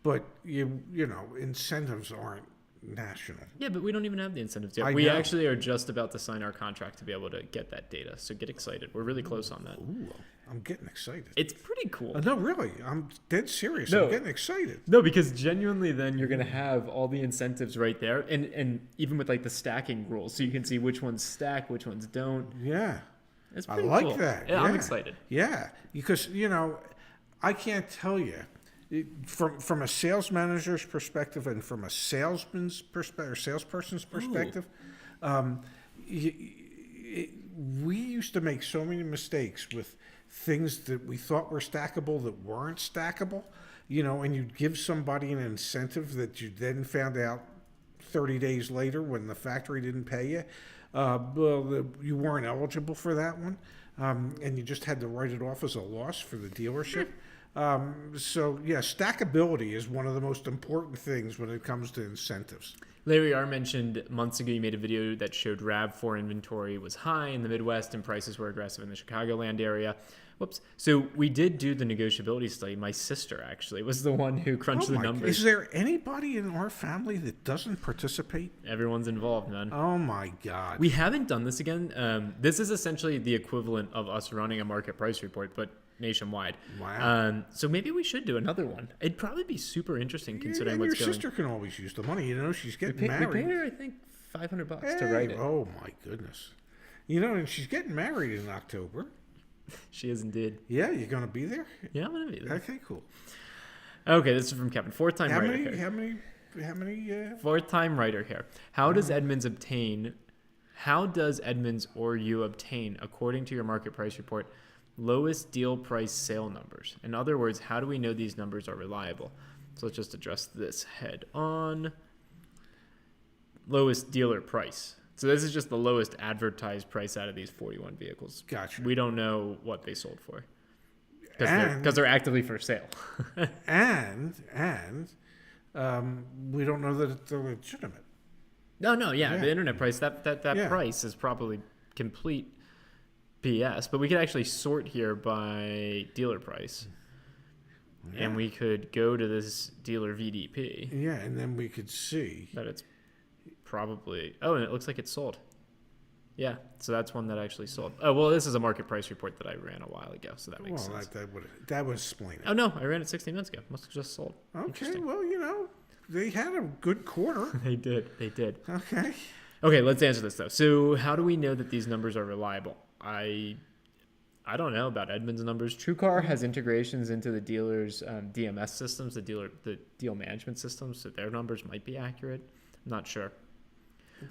but you know, incentives aren't national. Yeah, but we don't even have the incentives yet. We actually are just about to sign our contract to be able to get that data. So get excited. We're really close on that. Ooh, I'm getting excited. It's pretty cool. No, really. I'm dead serious. I'm getting excited. No, because genuinely then you're going to have all the incentives right there. And even with like the stacking rules. So you can see which ones stack, which ones don't. Yeah. It's pretty I like cool. that. Yeah, I'm excited. Yeah. Because, you know, I can't tell you. From a sales manager's perspective and from a salesman's perspective or salesperson's perspective, we used to make so many mistakes with things that we thought were stackable that weren't stackable, you know, and you'd give somebody an incentive that you then found out 30 days later when the factory didn't pay you. You weren't eligible for that one, and you just had to write it off as a loss for the dealership. Stackability is one of the most important things when it comes to incentives. Larry R. mentioned months ago you made a video that showed RAV4 inventory was high in the Midwest and prices were aggressive in the Chicagoland area. Whoops. So we did do the negotiability study. My sister actually was the one who crunched the numbers. Is there anybody in our family that doesn't participate? Everyone's involved, man. Oh my God. We haven't done this again. This is essentially the equivalent of us running a market price report, but nationwide. Wow. So maybe we should do another one. It'd probably be super interesting considering what's going on. Your sister can always use the money. You know, she's getting married. We paid her, I think, $500 to write it. Oh, my goodness. You know, and she's getting married in October. She is indeed. Yeah, you're going to be there? Yeah, I'm going to be there. Okay, cool. Okay, this is from Kevin. Fourth-time writer here. How many? Fourth-time writer here. How does Edmunds or you obtain, according to your market price report, lowest deal price sale numbers? In other words, how do we know these numbers are reliable? So let's just address this head on. Lowest dealer price. So this is just the lowest advertised price out of these 41 vehicles. Gotcha. We don't know what they sold for because they're actively for sale. and we don't know that they're legitimate. No, the internet price, that price is probably complete PS, but we could actually sort here by dealer price. Yeah. And we could go to this dealer VDP. Yeah, and then we could see that it's probably... Oh, and it looks like it's sold. Yeah, so that's one that actually sold. Oh, well, this is a market price report that I ran a while ago, so that makes sense. That would explain it. Oh, no, I ran it 16 minutes ago. Must have just sold. Okay, well, they had a good quarter. They did. Okay, let's answer this, though. So how do we know that these numbers are reliable? I don't know about Edmunds' numbers. TrueCar has integrations into the dealer's DMS systems, the deal management systems, so their numbers might be accurate. I'm not sure.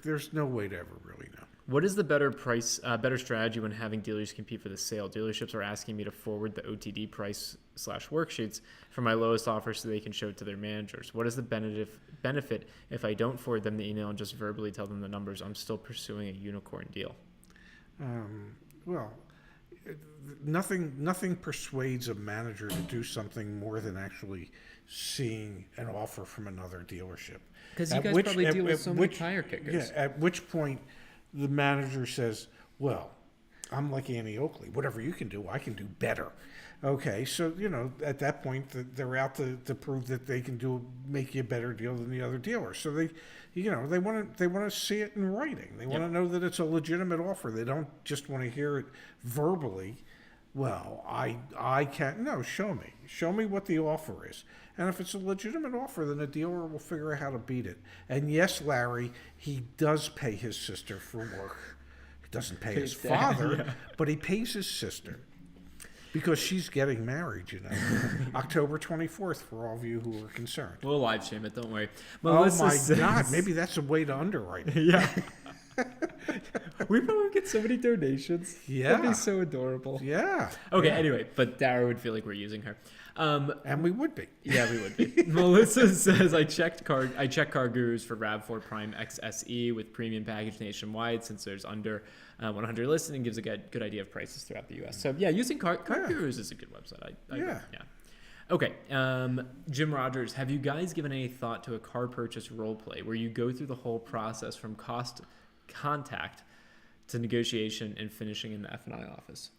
There's no way to ever really know. What is the better strategy when having dealers compete for the sale? Dealerships are asking me to forward the OTD price / worksheets for my lowest offer so they can show it to their managers. What is the benefit if I don't forward them the email and just verbally tell them the numbers? I'm still pursuing a unicorn deal. Well, nothing persuades a manager to do something more than actually seeing an offer from another dealership. Because you guys probably deal with so many tire kickers. Yeah, at which point the manager says, well, I'm like Annie Oakley. Whatever you can do, I can do better. Okay, so, at that point, they're out to prove that they can make you a better deal than the other dealer. So they want to see it in writing. They want to know that it's a legitimate offer. They don't just want to hear it verbally. Well, I can't. No, show me. Show me what the offer is. And if it's a legitimate offer, then the dealer will figure out how to beat it. And yes, Larry, he does pay his sister for work. He doesn't pay his father, but he pays his sister. Because she's getting married, October 24th, for all of you who are concerned. We'll live stream it, don't worry. Melissa says, God, maybe that's a way to underwrite it. Yeah. We probably get so many donations. Yeah. That'd be so adorable. Yeah. Okay, anywye, but Dara would feel like we're using her. And we would be. Yeah, we would be. Melissa says, I check Car Gurus for RAV4 Prime XSE with premium package nationwide since there's under 100 listed and gives a good idea of prices throughout the U.S. So, yeah, using Car Gurus is a good website. Yeah. Okay, Jim Rogers, have you guys given any thought to a car purchase role play where you go through the whole process from contact to negotiation and finishing in the F&I office?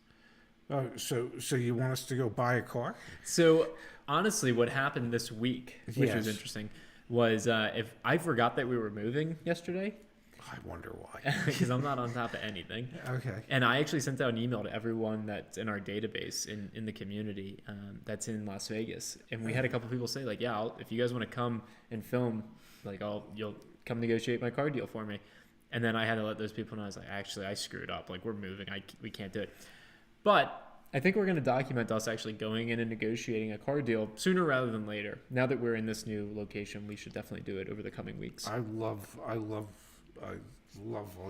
Oh, so you want us to go buy a car? So honestly, what happened this week, which was interesting, was if I forgot that we were moving yesterday. I wonder why. Because I'm not on top of anything. Okay. And I actually sent out an email to everyone that's in our database in the community that's in Las Vegas, and we had a couple people say like, yeah, if you guys want to come and film, like you'll come negotiate my car deal for me. And then I had to let those people know. I was like, actually, I screwed up. Like, we're moving. We can't do it. But I think we're going to document us actually going in and negotiating a car deal sooner rather than later. Now that we're in this new location, we should definitely do it over the coming weeks. I love all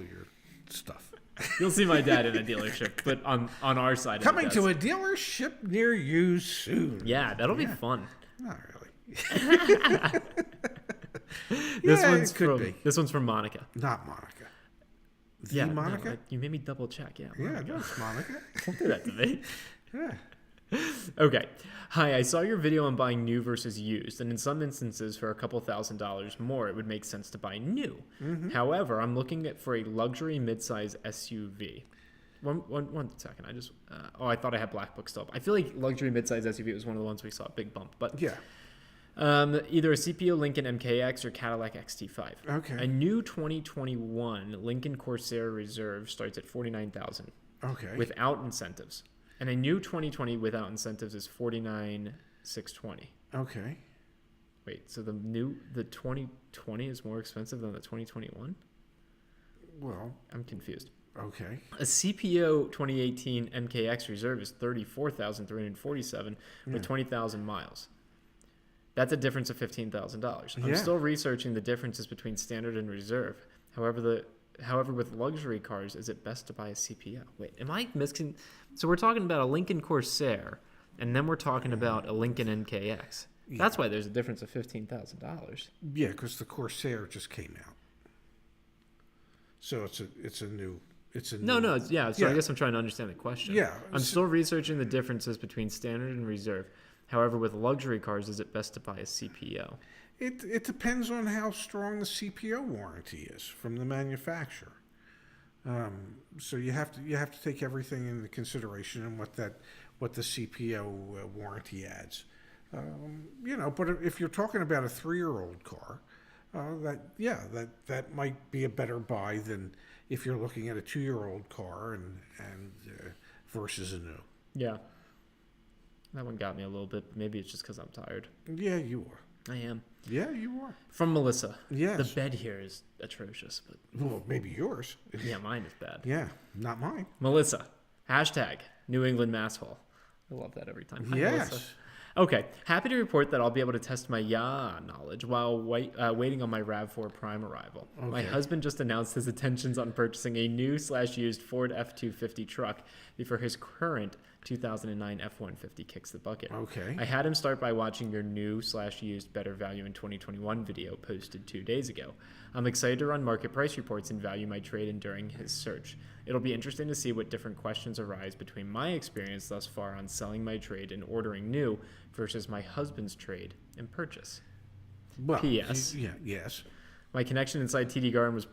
your stuff. You'll see my dad in a dealership, but on our side. Coming to a dealership near you soon. Yeah, that'll be fun. Not really. This one's from Monica. Not Monica. Monica? No, you made me double check. Yeah. Yeah, it's Monica. Don't do that to me. Yeah. Okay. Hi, I saw your video on buying new versus used, and in some instances, for a couple $1,000s more, it would make sense to buy new. Mm-hmm. However, I'm looking for a luxury midsize SUV. One second. I thought I had Black Book still up. I feel like luxury midsize SUV was one of the ones we saw a big bump, but yeah. Either a CPO Lincoln MKX or Cadillac XT5. Okay. A new 2021 Lincoln Corsair Reserve starts at $49,000. Okay. Without incentives. And a new 2020 without incentives is $49,620. Okay. Wait, so the 2020 is more expensive than the 2021? Well, I'm confused. Okay. A CPO 2018 MKX Reserve is $34,347 with 20,000 miles. That's a difference of $15,000. I'm still researching the differences between standard and reserve. However, with luxury cars, is it best to buy a CPO? Wait, am I mixing? So we're talking about a Lincoln Corsair, and then we're talking about a Lincoln MKX. Yeah. That's why there's a difference of $15,000. Yeah, because the Corsair just came out. So it's a new. No. Yeah. So I guess I'm trying to understand the question. Yeah. I'm still researching the differences between standard and reserve. However, with luxury cars, is it best to buy a CPO? It depends on how strong the CPO warranty is from the manufacturer. So you have to take everything into consideration and what the CPO warranty adds. But if you're talking about a 3-year-old car, that might be a better buy than if you're looking at a 2-year-old car and versus a new. Yeah, that one got me a little bit. But maybe it's just because I'm tired. Yeah, you are. I am. Yeah, you are. From Melissa. Yes. The bed here is atrocious, but well, maybe yours. Yeah, mine is bad. Yeah, not mine. Melissa. # New England Mass Hall. I love that every time. Hi, yes. Melissa. Okay, happy to report that I'll be able to test my knowledge while waiting on my RAV4 Prime arrival. Okay. My husband just announced his intentions on purchasing a new/used Ford F-250 truck before his current 2009 F-150 kicks the bucket. Okay. I had him start by watching your new/used Better Value in 2021 video posted 2 days ago. I'm excited to run market price reports and value my trade-in during his search. It'll be interesting to see what different questions arise between my experience thus far on selling my trade and ordering new versus my husband's trade and purchase. Well, P.S. Yes. My connection inside TD Garden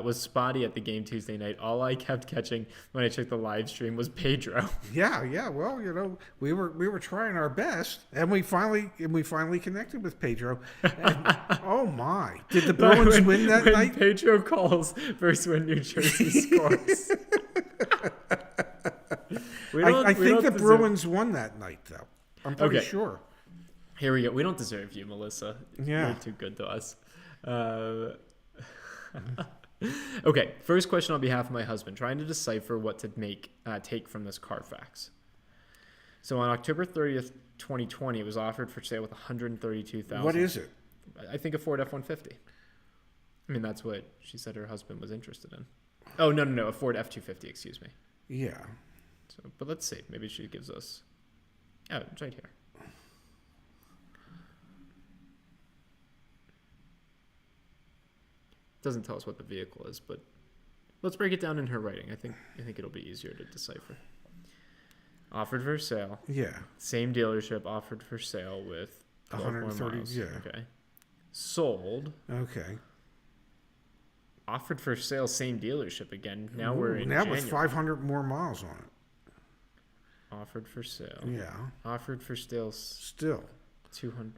was spotty at the game Tuesday night. All I kept catching when I checked the live stream was Pedro. Yeah. Well, we were trying our best, and we finally connected with Pedro. And, oh my! Did the Bruins win that night? When Pedro calls versus when New Jersey scores. I think the Bruins won that night, though. I'm pretty sure. Here we go. We don't deserve you, Melissa. Yeah. You're too good to us. Okay, first question on behalf of my husband, trying to decipher what to take from this Carfax. So on October 30th, 2020, it was offered for sale with $132,000. What is it? I think a Ford F-150. I mean, that's what she said her husband was interested in. Oh, no, a Ford F-250, excuse me. Yeah. So, but let's see. Maybe she gives us... Oh, it's right here. Doesn't tell us what the vehicle is, but let's break it down in her writing. I think it'll be easier to decipher. Offered for sale. Yeah. Same dealership, offered for sale with 130. miles. Yeah. Okay. Sold. Okay. Offered for sale, same dealership again. Now we're in January. With 500 more miles on it. Offered for sale. Yeah. Offered for sale. Still. 200.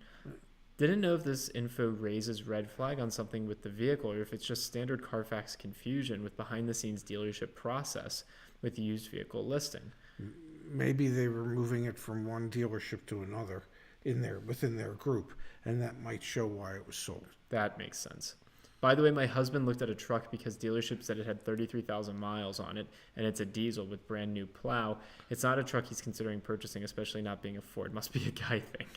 Didn't know if this info raises red flag on something with the vehicle or if it's just standard Carfax confusion with behind-the-scenes dealership process with the used vehicle listing. Maybe they were moving it from one dealership to another within their group, and that might show why it was sold. That makes sense. By the way, my husband looked at a truck because dealership said it had 33,000 miles on it, and it's a diesel with brand new plow. It's not a truck he's considering purchasing, especially not being a Ford. Must be a guy thing.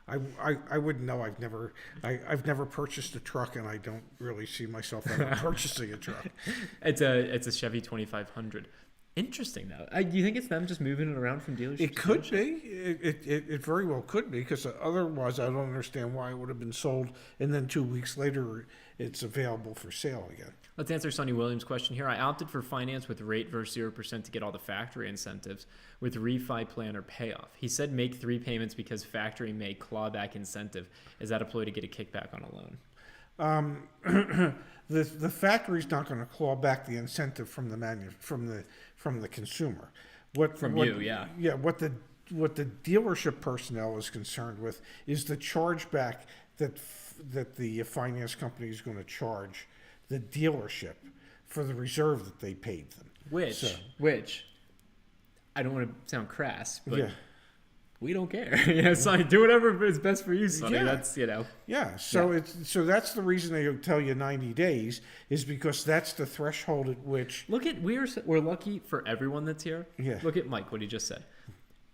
I wouldn't know. I've never purchased a truck, and I don't really see myself ever purchasing a truck. It's a Chevy 2500. Interesting, though. Do you think it's them just moving it around from dealership? It could be. It very well could be, because otherwise I don't understand why it would have been sold, and then 2 weeks later it's available for sale again. Let's answer Sonny Williams' question here. I opted for finance with rate versus 0% to get all the factory incentives with refi plan or payoff. He said make 3 payments because factory may claw back incentive. Is that a ploy to get a kickback on a loan? The factory's not going to claw back the incentive from the consumer. What the dealership personnel is concerned with is the chargeback that the finance company is going to charge the dealership for the reserve that they paid them. Which I don't want to sound crass, but we don't care. Sonny, do whatever is best for you, Sonny. Yeah. That's Yeah. So that's the reason they tell you 90 days is because that's the threshold at which. We're lucky for everyone that's here. Yeah. Look at Mike, what he just said.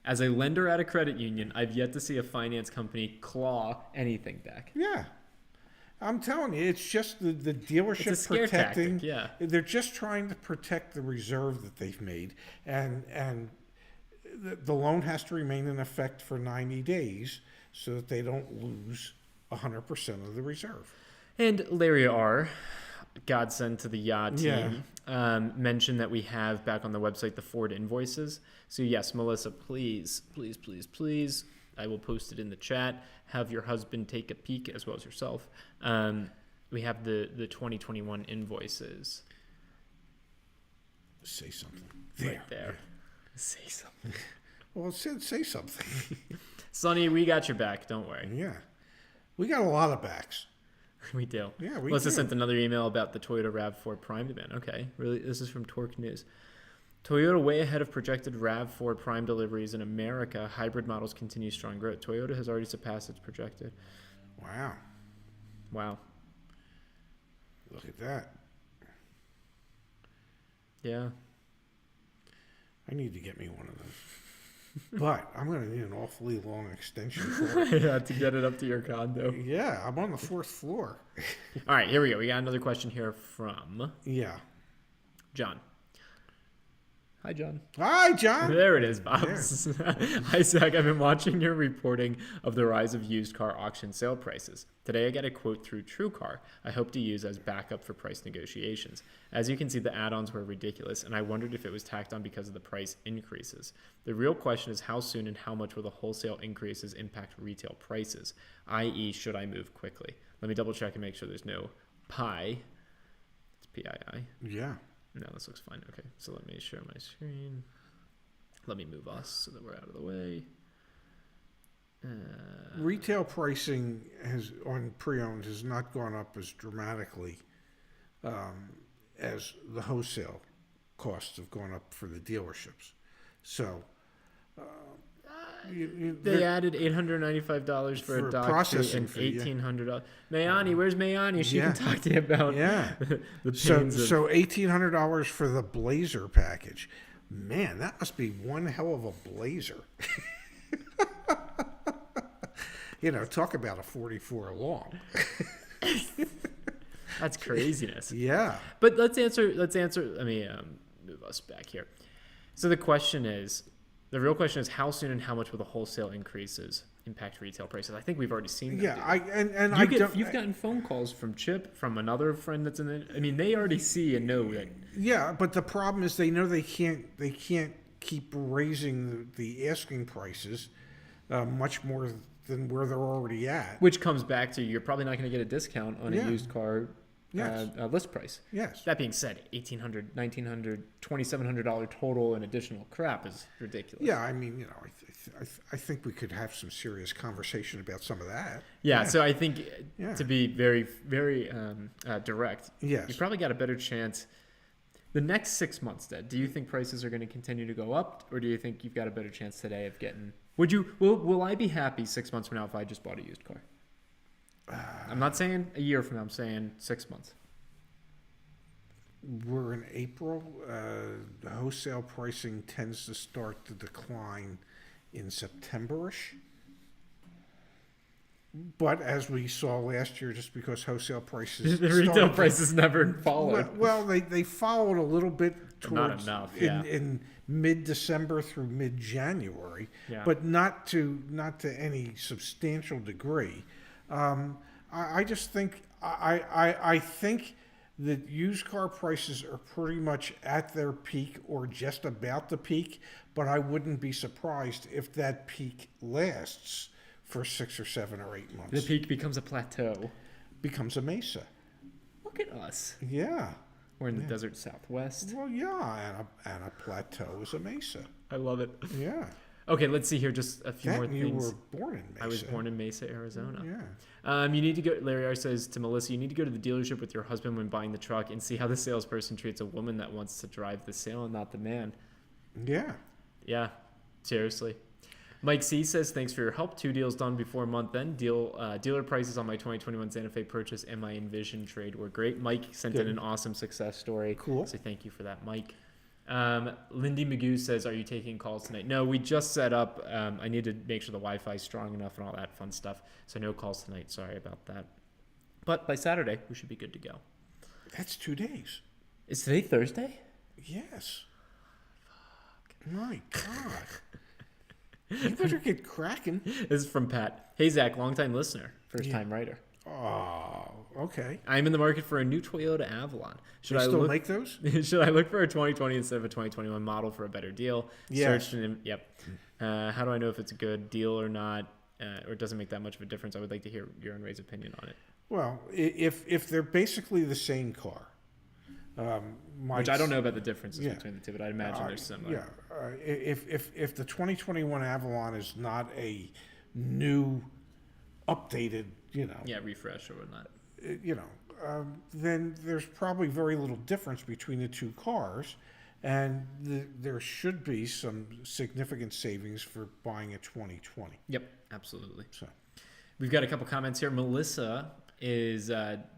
As a lender at a credit union, I've yet to see a finance company claw anything back. Yeah. I'm telling you, it's just the dealership it's a scare protecting. Tactic, yeah. They're just trying to protect the reserve that they've made, and the loan has to remain in effect for 90 days so that they don't lose 100% of the reserve. And Larry R., godsend to the yacht team, mentioned that we have back on the website the Ford invoices. So yes, Melissa, please, I will post it in the chat. Have your husband take a peek as well as yourself. We have the 2021 invoices. Say something. Right there. Say something. Well, it said say something. Sonny, we got your back. Don't worry. Yeah. We got a lot of backs. We do. Yeah, we Melissa do. sent another email about the Toyota RAV4 Prime demand. Okay, really, this is from Torque News. Toyota way ahead of projected RAV4 Prime deliveries in America. Hybrid models continue strong growth. Toyota has already surpassed its projected. Wow. Look at that. Yeah. I need to get me one of those. But I'm going to need an awfully long extension cord. Yeah, to get it up to your condo. Yeah, I'm on the 4th floor. All right, here we go. We got another question here from John. Hi, John. Hi, John. There it is, Bobs. Hi, Zach. I've been watching your reporting of the rise of used car auction sale prices. Today, I got a quote through TrueCar I hope to use as backup for price negotiations. As you can see, the add-ons were ridiculous, and I wondered if it was tacked on because of the price increases. The real question is how soon and how much will the wholesale increases impact retail prices, i.e., should I move quickly? Let me double check and make sure there's no pi. It's PII. Yeah. No, this looks fine. Okay, so let me share my screen. Let me move us so that we're out of the way. Retail pricing on pre-owned has not gone up as dramatically as the wholesale costs have gone up for the dealerships. So they added $895 for a dock processing fee and fee, $1,800. Mayani, where's Mayani? She can talk to you about the pains so $1,800 for the Blazer package. Man, that must be one hell of a Blazer. Talk about a 44 long. That's craziness. Yeah. But let's answer. Let me move us back here. So the real question is how soon and how much will the wholesale increases impact retail prices? I think we've already seen that. Yeah, you've gotten phone calls from Chip, from another friend that's in the. I mean, they already see and know that. Yeah, but the problem is they know they can't keep raising the asking prices much more than where they're already at. Which comes back to you're probably not going to get a discount on a used car list price. Yes. That being said, $1,800, $1,900, $2,700 total in additional crap is ridiculous. Yeah, I mean, I think we could have some serious conversation about some of that. Yeah. So I think to be very, very direct, you probably got a better chance. The next 6 months, Dad, do you think prices are going to continue to go up, or do you think you've got a better chance today of getting? Will I be happy 6 months from now if I just bought a used car? I'm not saying a year from now. I'm saying 6 months. We're in April. The wholesale pricing tends to start to decline in September-ish. But as we saw last year, just because wholesale prices... the retail prices never followed. Well, they followed a little bit towards... Not enough, in mid-December through mid-January, but not to any substantial degree. I just think... I think that used car prices are pretty much at their peak or just about the peak, but I wouldn't be surprised if that peak lasts for 6 or 7 or 8 months. The peak becomes a plateau. Becomes a mesa. Look at us. Yeah. We're in the desert Southwest. Well, yeah, and a plateau is a mesa. I love it. Yeah. Okay, let's see here. Just a few more things. You were born in Mesa. I was born in Mesa, Arizona. Yeah. You need to go. Larry R says to Melissa, you need to go to the dealership with your husband when buying the truck and see how the salesperson treats a woman that wants to drive the sale and not the man. Yeah. Yeah. Seriously. Mike C says, thanks for your help. 2 deals done before month end. Dealer prices on my 2021 Santa Fe purchase and my Envision trade were great. Mike sent in an awesome success story. Cool. So thank you for that, Mike. Lindy Magoo says, are you taking calls tonight? No, we just set up. I need to make sure the Wi-Fi is strong enough and all that fun stuff. So no calls tonight. Sorry about that. But by Saturday, we should be good to go. That's 2 days. Is today Thursday? Yes. Fuck. My God. You better get cracking. This is from Pat. Hey, Zach, longtime listener, first-time writer. Oh, okay. I'm in the market for a new Toyota Avalon. Should I still make those? Should I look for a 2020 instead of a 2021 model for a better deal? Yes. Yep. How do I know if it's a good deal or not, or it doesn't make that much of a difference? I would like to hear your and Ray's opinion on it. Well, if they're basically the same car, Which I don't know about the differences between the two, but I'd imagine they're similar. Yeah. If the 2021 Avalon is not a new, updated, refresh or whatnot, then there's probably very little difference between the two cars, and there should be some significant savings for buying a 2020. Yep, absolutely. So, we've got a couple comments here. Melissa is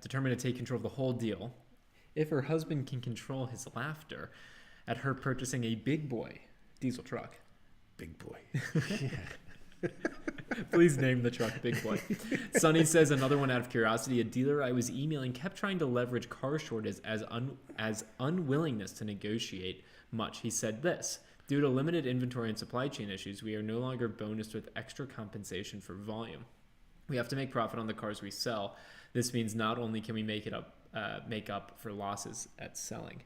determined to take control of the whole deal if her husband can control his laughter at her purchasing a big boy diesel truck. Big boy. Please name the truck Big Boy. Sonny says, another one out of curiosity. A dealer I was emailing kept trying to leverage car shortages as unwillingness to negotiate much. He said this: due to limited inventory and supply chain issues, we are no longer bonused with extra compensation for volume. We have to make profit on the cars we sell. This means not only can we make up for losses at selling.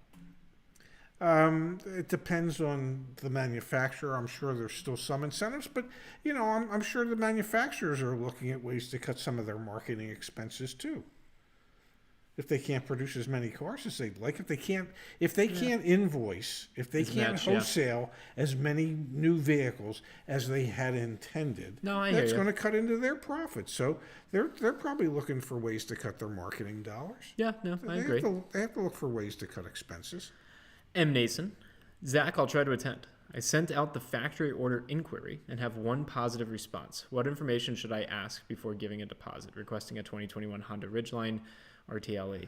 It depends on the manufacturer. I'm sure there's still some incentives, but I'm sure the manufacturers are looking at ways to cut some of their marketing expenses too. If they can't produce as many cars as they'd like, if they can't invoice, if they can't wholesale as many new vehicles as they had intended, that's going to cut into their profits. So they're probably looking for ways to cut their marketing dollars. Yeah, no, I agree. They have to look for ways to cut expenses. M. Nason, Zach, I'll try to attend. I sent out the factory order inquiry and have one positive response. What information should I ask before giving a deposit? Requesting a 2021 Honda Ridgeline RTLE.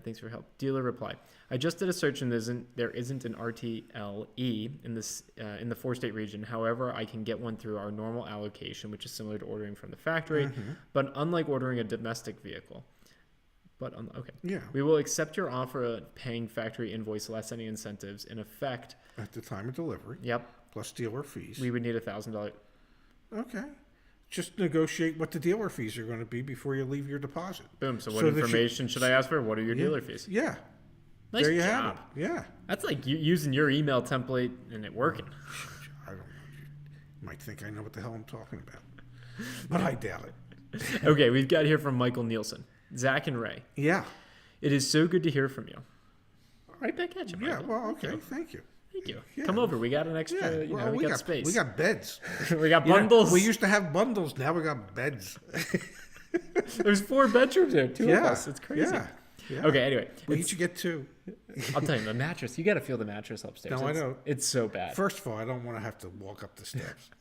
Thanks for your help. Dealer reply: I just did a search and there isn't an RTLE in the 4-state region. However, I can get one through our normal allocation, which is similar to ordering from the factory, but unlike ordering a domestic vehicle. Okay. Yeah. We will accept your offer of paying factory invoice less any incentives in effect at the time of delivery. Yep. Plus dealer fees. We would need $1,000. Okay. Just negotiate what the dealer fees are going to be before you leave your deposit. Boom. So what information should I ask for? What are your dealer fees? Yeah. Nice there you job. have it. Yeah. That's like you using your email template and it working. I don't know. You might think I know what the hell I'm talking about, but I doubt it. Okay. We've got here from Michael Nielsen. Zach and Ray. Yeah. It is so good to hear from you. Right back at you, Michael. Yeah, well, okay. Thank you. Thank you. Yeah. Come over. We got an extra, we got space. We got beds. We got bundles. We used to have bundles. Now we got beds. There's 4 bedrooms there. 2 of us. It's crazy. Yeah. Okay, anyway. We each get 2. I'll tell you, the mattress. You got to feel the mattress upstairs. No, I know. It's so bad. First of all, I don't want to have to walk up the steps.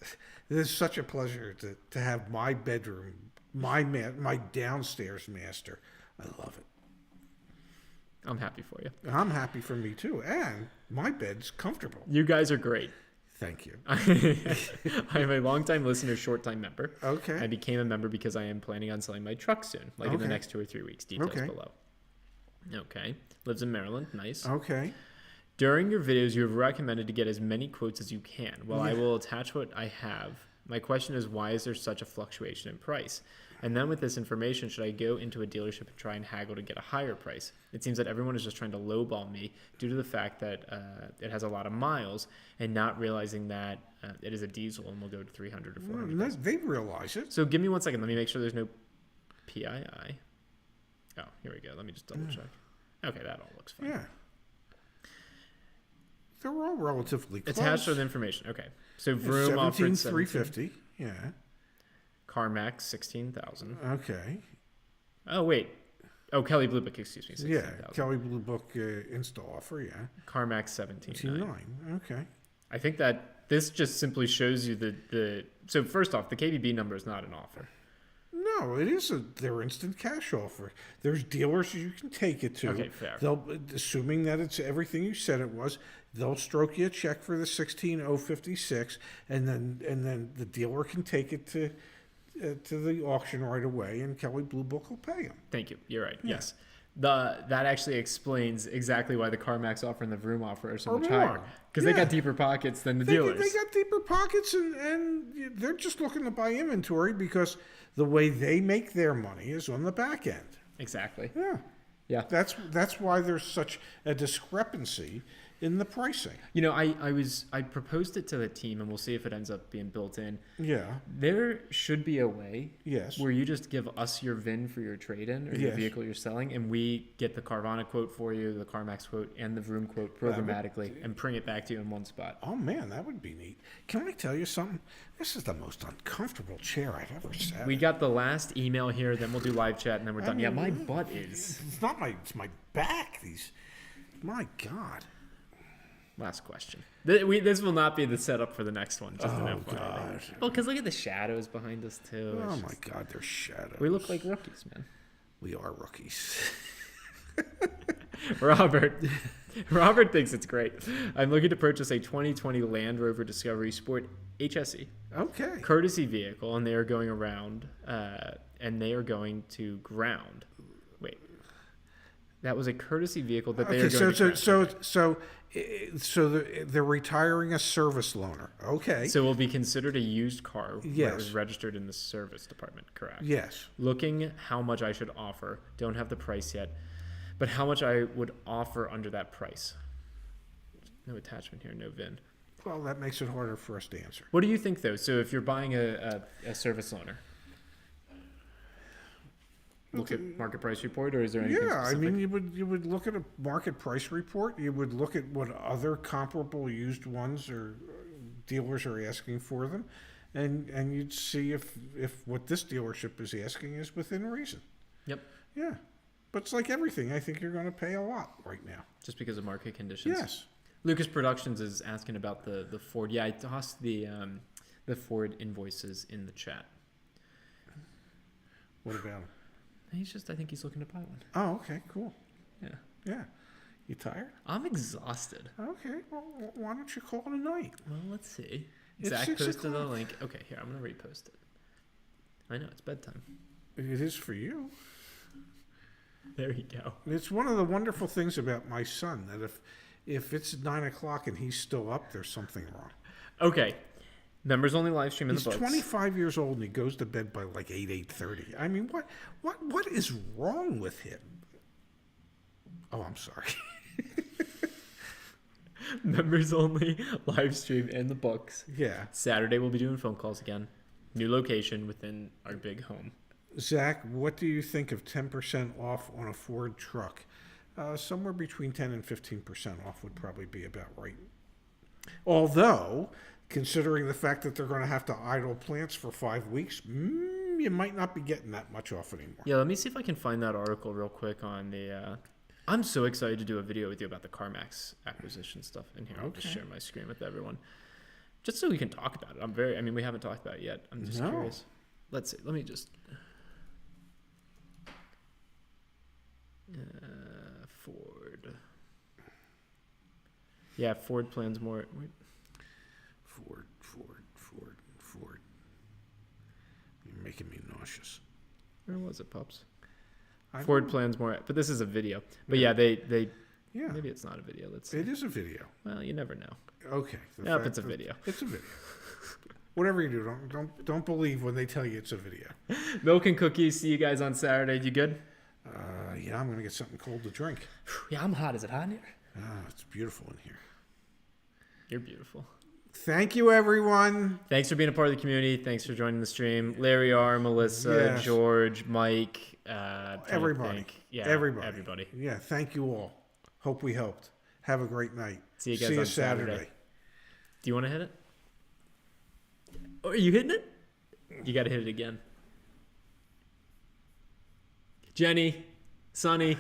It is such a pleasure to have my bedroom, my downstairs master. I love it. I'm happy for you. I'm happy for me too. And my bed's comfortable. You guys are great. Thank you. I am a longtime listener, short-time member. Okay. I became a member because I am planning on selling my truck soon, in the next 2 or 3 weeks. Details below. Okay. Lives in Maryland. Nice. Okay. During your videos, you have recommended to get as many quotes as you can. Well, I will attach what I have. My question is, why is there such a fluctuation in price? And then with this information, should I go into a dealership and try and haggle to get a higher price? It seems that everyone is just trying to lowball me due to the fact that it has a lot of miles and not realizing that it is a diesel and will go to 300 or 400. They realize it. So give me 1 second. Let me make sure there's no PII. Oh, here we go. Let me just double check. Okay, that all looks fine. Yeah. They're all relatively close. Attached with information. Okay. So Vroom offered 17,350. Yeah. CarMax 16,000. Okay. Oh wait. Oh, Kelly Blue Book, excuse me. 16,000. Yeah, Kelly Blue Book install offer. Yeah. CarMax 17,900. Okay. I think that this just simply shows you the. So first off, the KBB number is not an offer. No, it is their instant cash offer. There's dealers you can take it to. Okay, fair. Assuming that it's everything you said it was, they'll stroke you a check for the 16,056, and then the dealer can take it to the auction right away, and Kelly Blue Book will pay them. Thank you. You're right. Yeah. Yes. That actually explains exactly why the CarMax offer and the Vroom offer are so much higher. Because they got deeper pockets than the dealers. They got deeper pockets, and they're just looking to buy inventory because the way they make their money is on the back end. Exactly. Yeah. Yeah. That's why there's such a discrepancy in the pricing. You know, I proposed it to the team, and we'll see if it ends up being built in. Yeah. There should be a way Yes. where you just give us your VIN for your trade-in or your vehicle you're selling, and we get the Carvana quote for you, the CarMax quote, and the Vroom quote programmatically, and bring it back to you in one spot. Oh, man, that would be neat. Can I tell you something? This is the most uncomfortable chair I've ever sat in. We got the last email here, then we'll do live chat, and then we're done. Yeah, my butt is... It's not it's my back. My God. Last question. This will not be the setup for the next one. Just Oh, God. Well, because look at the shadows behind us, too. Oh, my God, there's shadows. We look like rookies, man. We are rookies. Robert thinks it's great. I'm looking to purchase a 2020 Land Rover Discovery Sport HSE. Okay. Courtesy vehicle, and they are going around, and they are going to ground. Wait. That was a courtesy vehicle that they are going to ground. So they're retiring a service loaner. Okay. So it will be considered a used car when Yes. it was registered in the service department, correct? Yes. Looking how much I should offer. Don't have the price yet, but how much I would offer under that price. No attachment here, no VIN. Well, that makes it harder for us to answer. What do you think, though? So if you're buying a service loaner, look at market price report, or is there anything specific? I mean, you would look at a market price report. You would look at what other comparable used ones or dealers are asking for them, and you'd see if what this dealership is asking is within reason. Yep. Yeah, but it's like everything. I think you're going to pay a lot right now. Just because of market conditions. Yes. Lucas Productions is asking about the Ford. Yeah, I tossed the Ford invoices in the chat. What about him? I think he's looking to buy one. Oh, okay, cool. Yeah. Yeah. You tired? I'm exhausted. Okay, well, why don't you call it a night? Well, let's see. It's Zach 6 posted the o'clock. link. Okay, here, I'm going to repost it. I know, it's bedtime. It is for you. There you go. It's one of the wonderful things about my son that if it's 9 o'clock and he's still up, there's something wrong. Okay. Members only live stream in He's the books. 25 years old and he goes to bed by like 8:30. I mean, what is wrong with him? Oh, I'm sorry. Members only live stream in the books. Yeah. Saturday we'll be doing phone calls again. New location within our big home. Zach, what do you think of 10% off on a Ford truck? Somewhere between 10 and 15% off would probably be about right. Although, considering the fact that they're going to have to idle plants for 5 weeks, you might not be getting that much off anymore. Yeah, let me see if I can find that article real quick on the... I'm so excited to do a video with you about the CarMax acquisition stuff in here. I'll just share my screen with everyone. Just so we can talk about it. We haven't talked about it yet. I'm just curious. Let's see. Let me just... Ford. Yeah, Ford plans more... Wait. Ford. You're making me nauseous. Where was it, Pups? Ford plans more... But this is a video. But yeah, they Yeah. maybe it's not a video. Let's see. It is a video. Well, you never know. Okay. Yep, it's a video. It's a video. Whatever you do, don't believe when they tell you it's a video. Milk and cookies. See you guys on Saturday. You good? Yeah, I'm going to get something cold to drink. Yeah, I'm hot. Is it hot in here? It's beautiful in here. You're beautiful. Thank you, everyone. Thanks for being a part of the community. Thanks for joining the stream. Larry R., Melissa, Yes. George, Mike, Everybody. Yeah, Everybody. Yeah, thank you all. Hope we helped. Have a great night. See you guys on Saturday. Do you want to hit it? Oh, are you hitting it? You got to hit it again. Jenny, Sonny.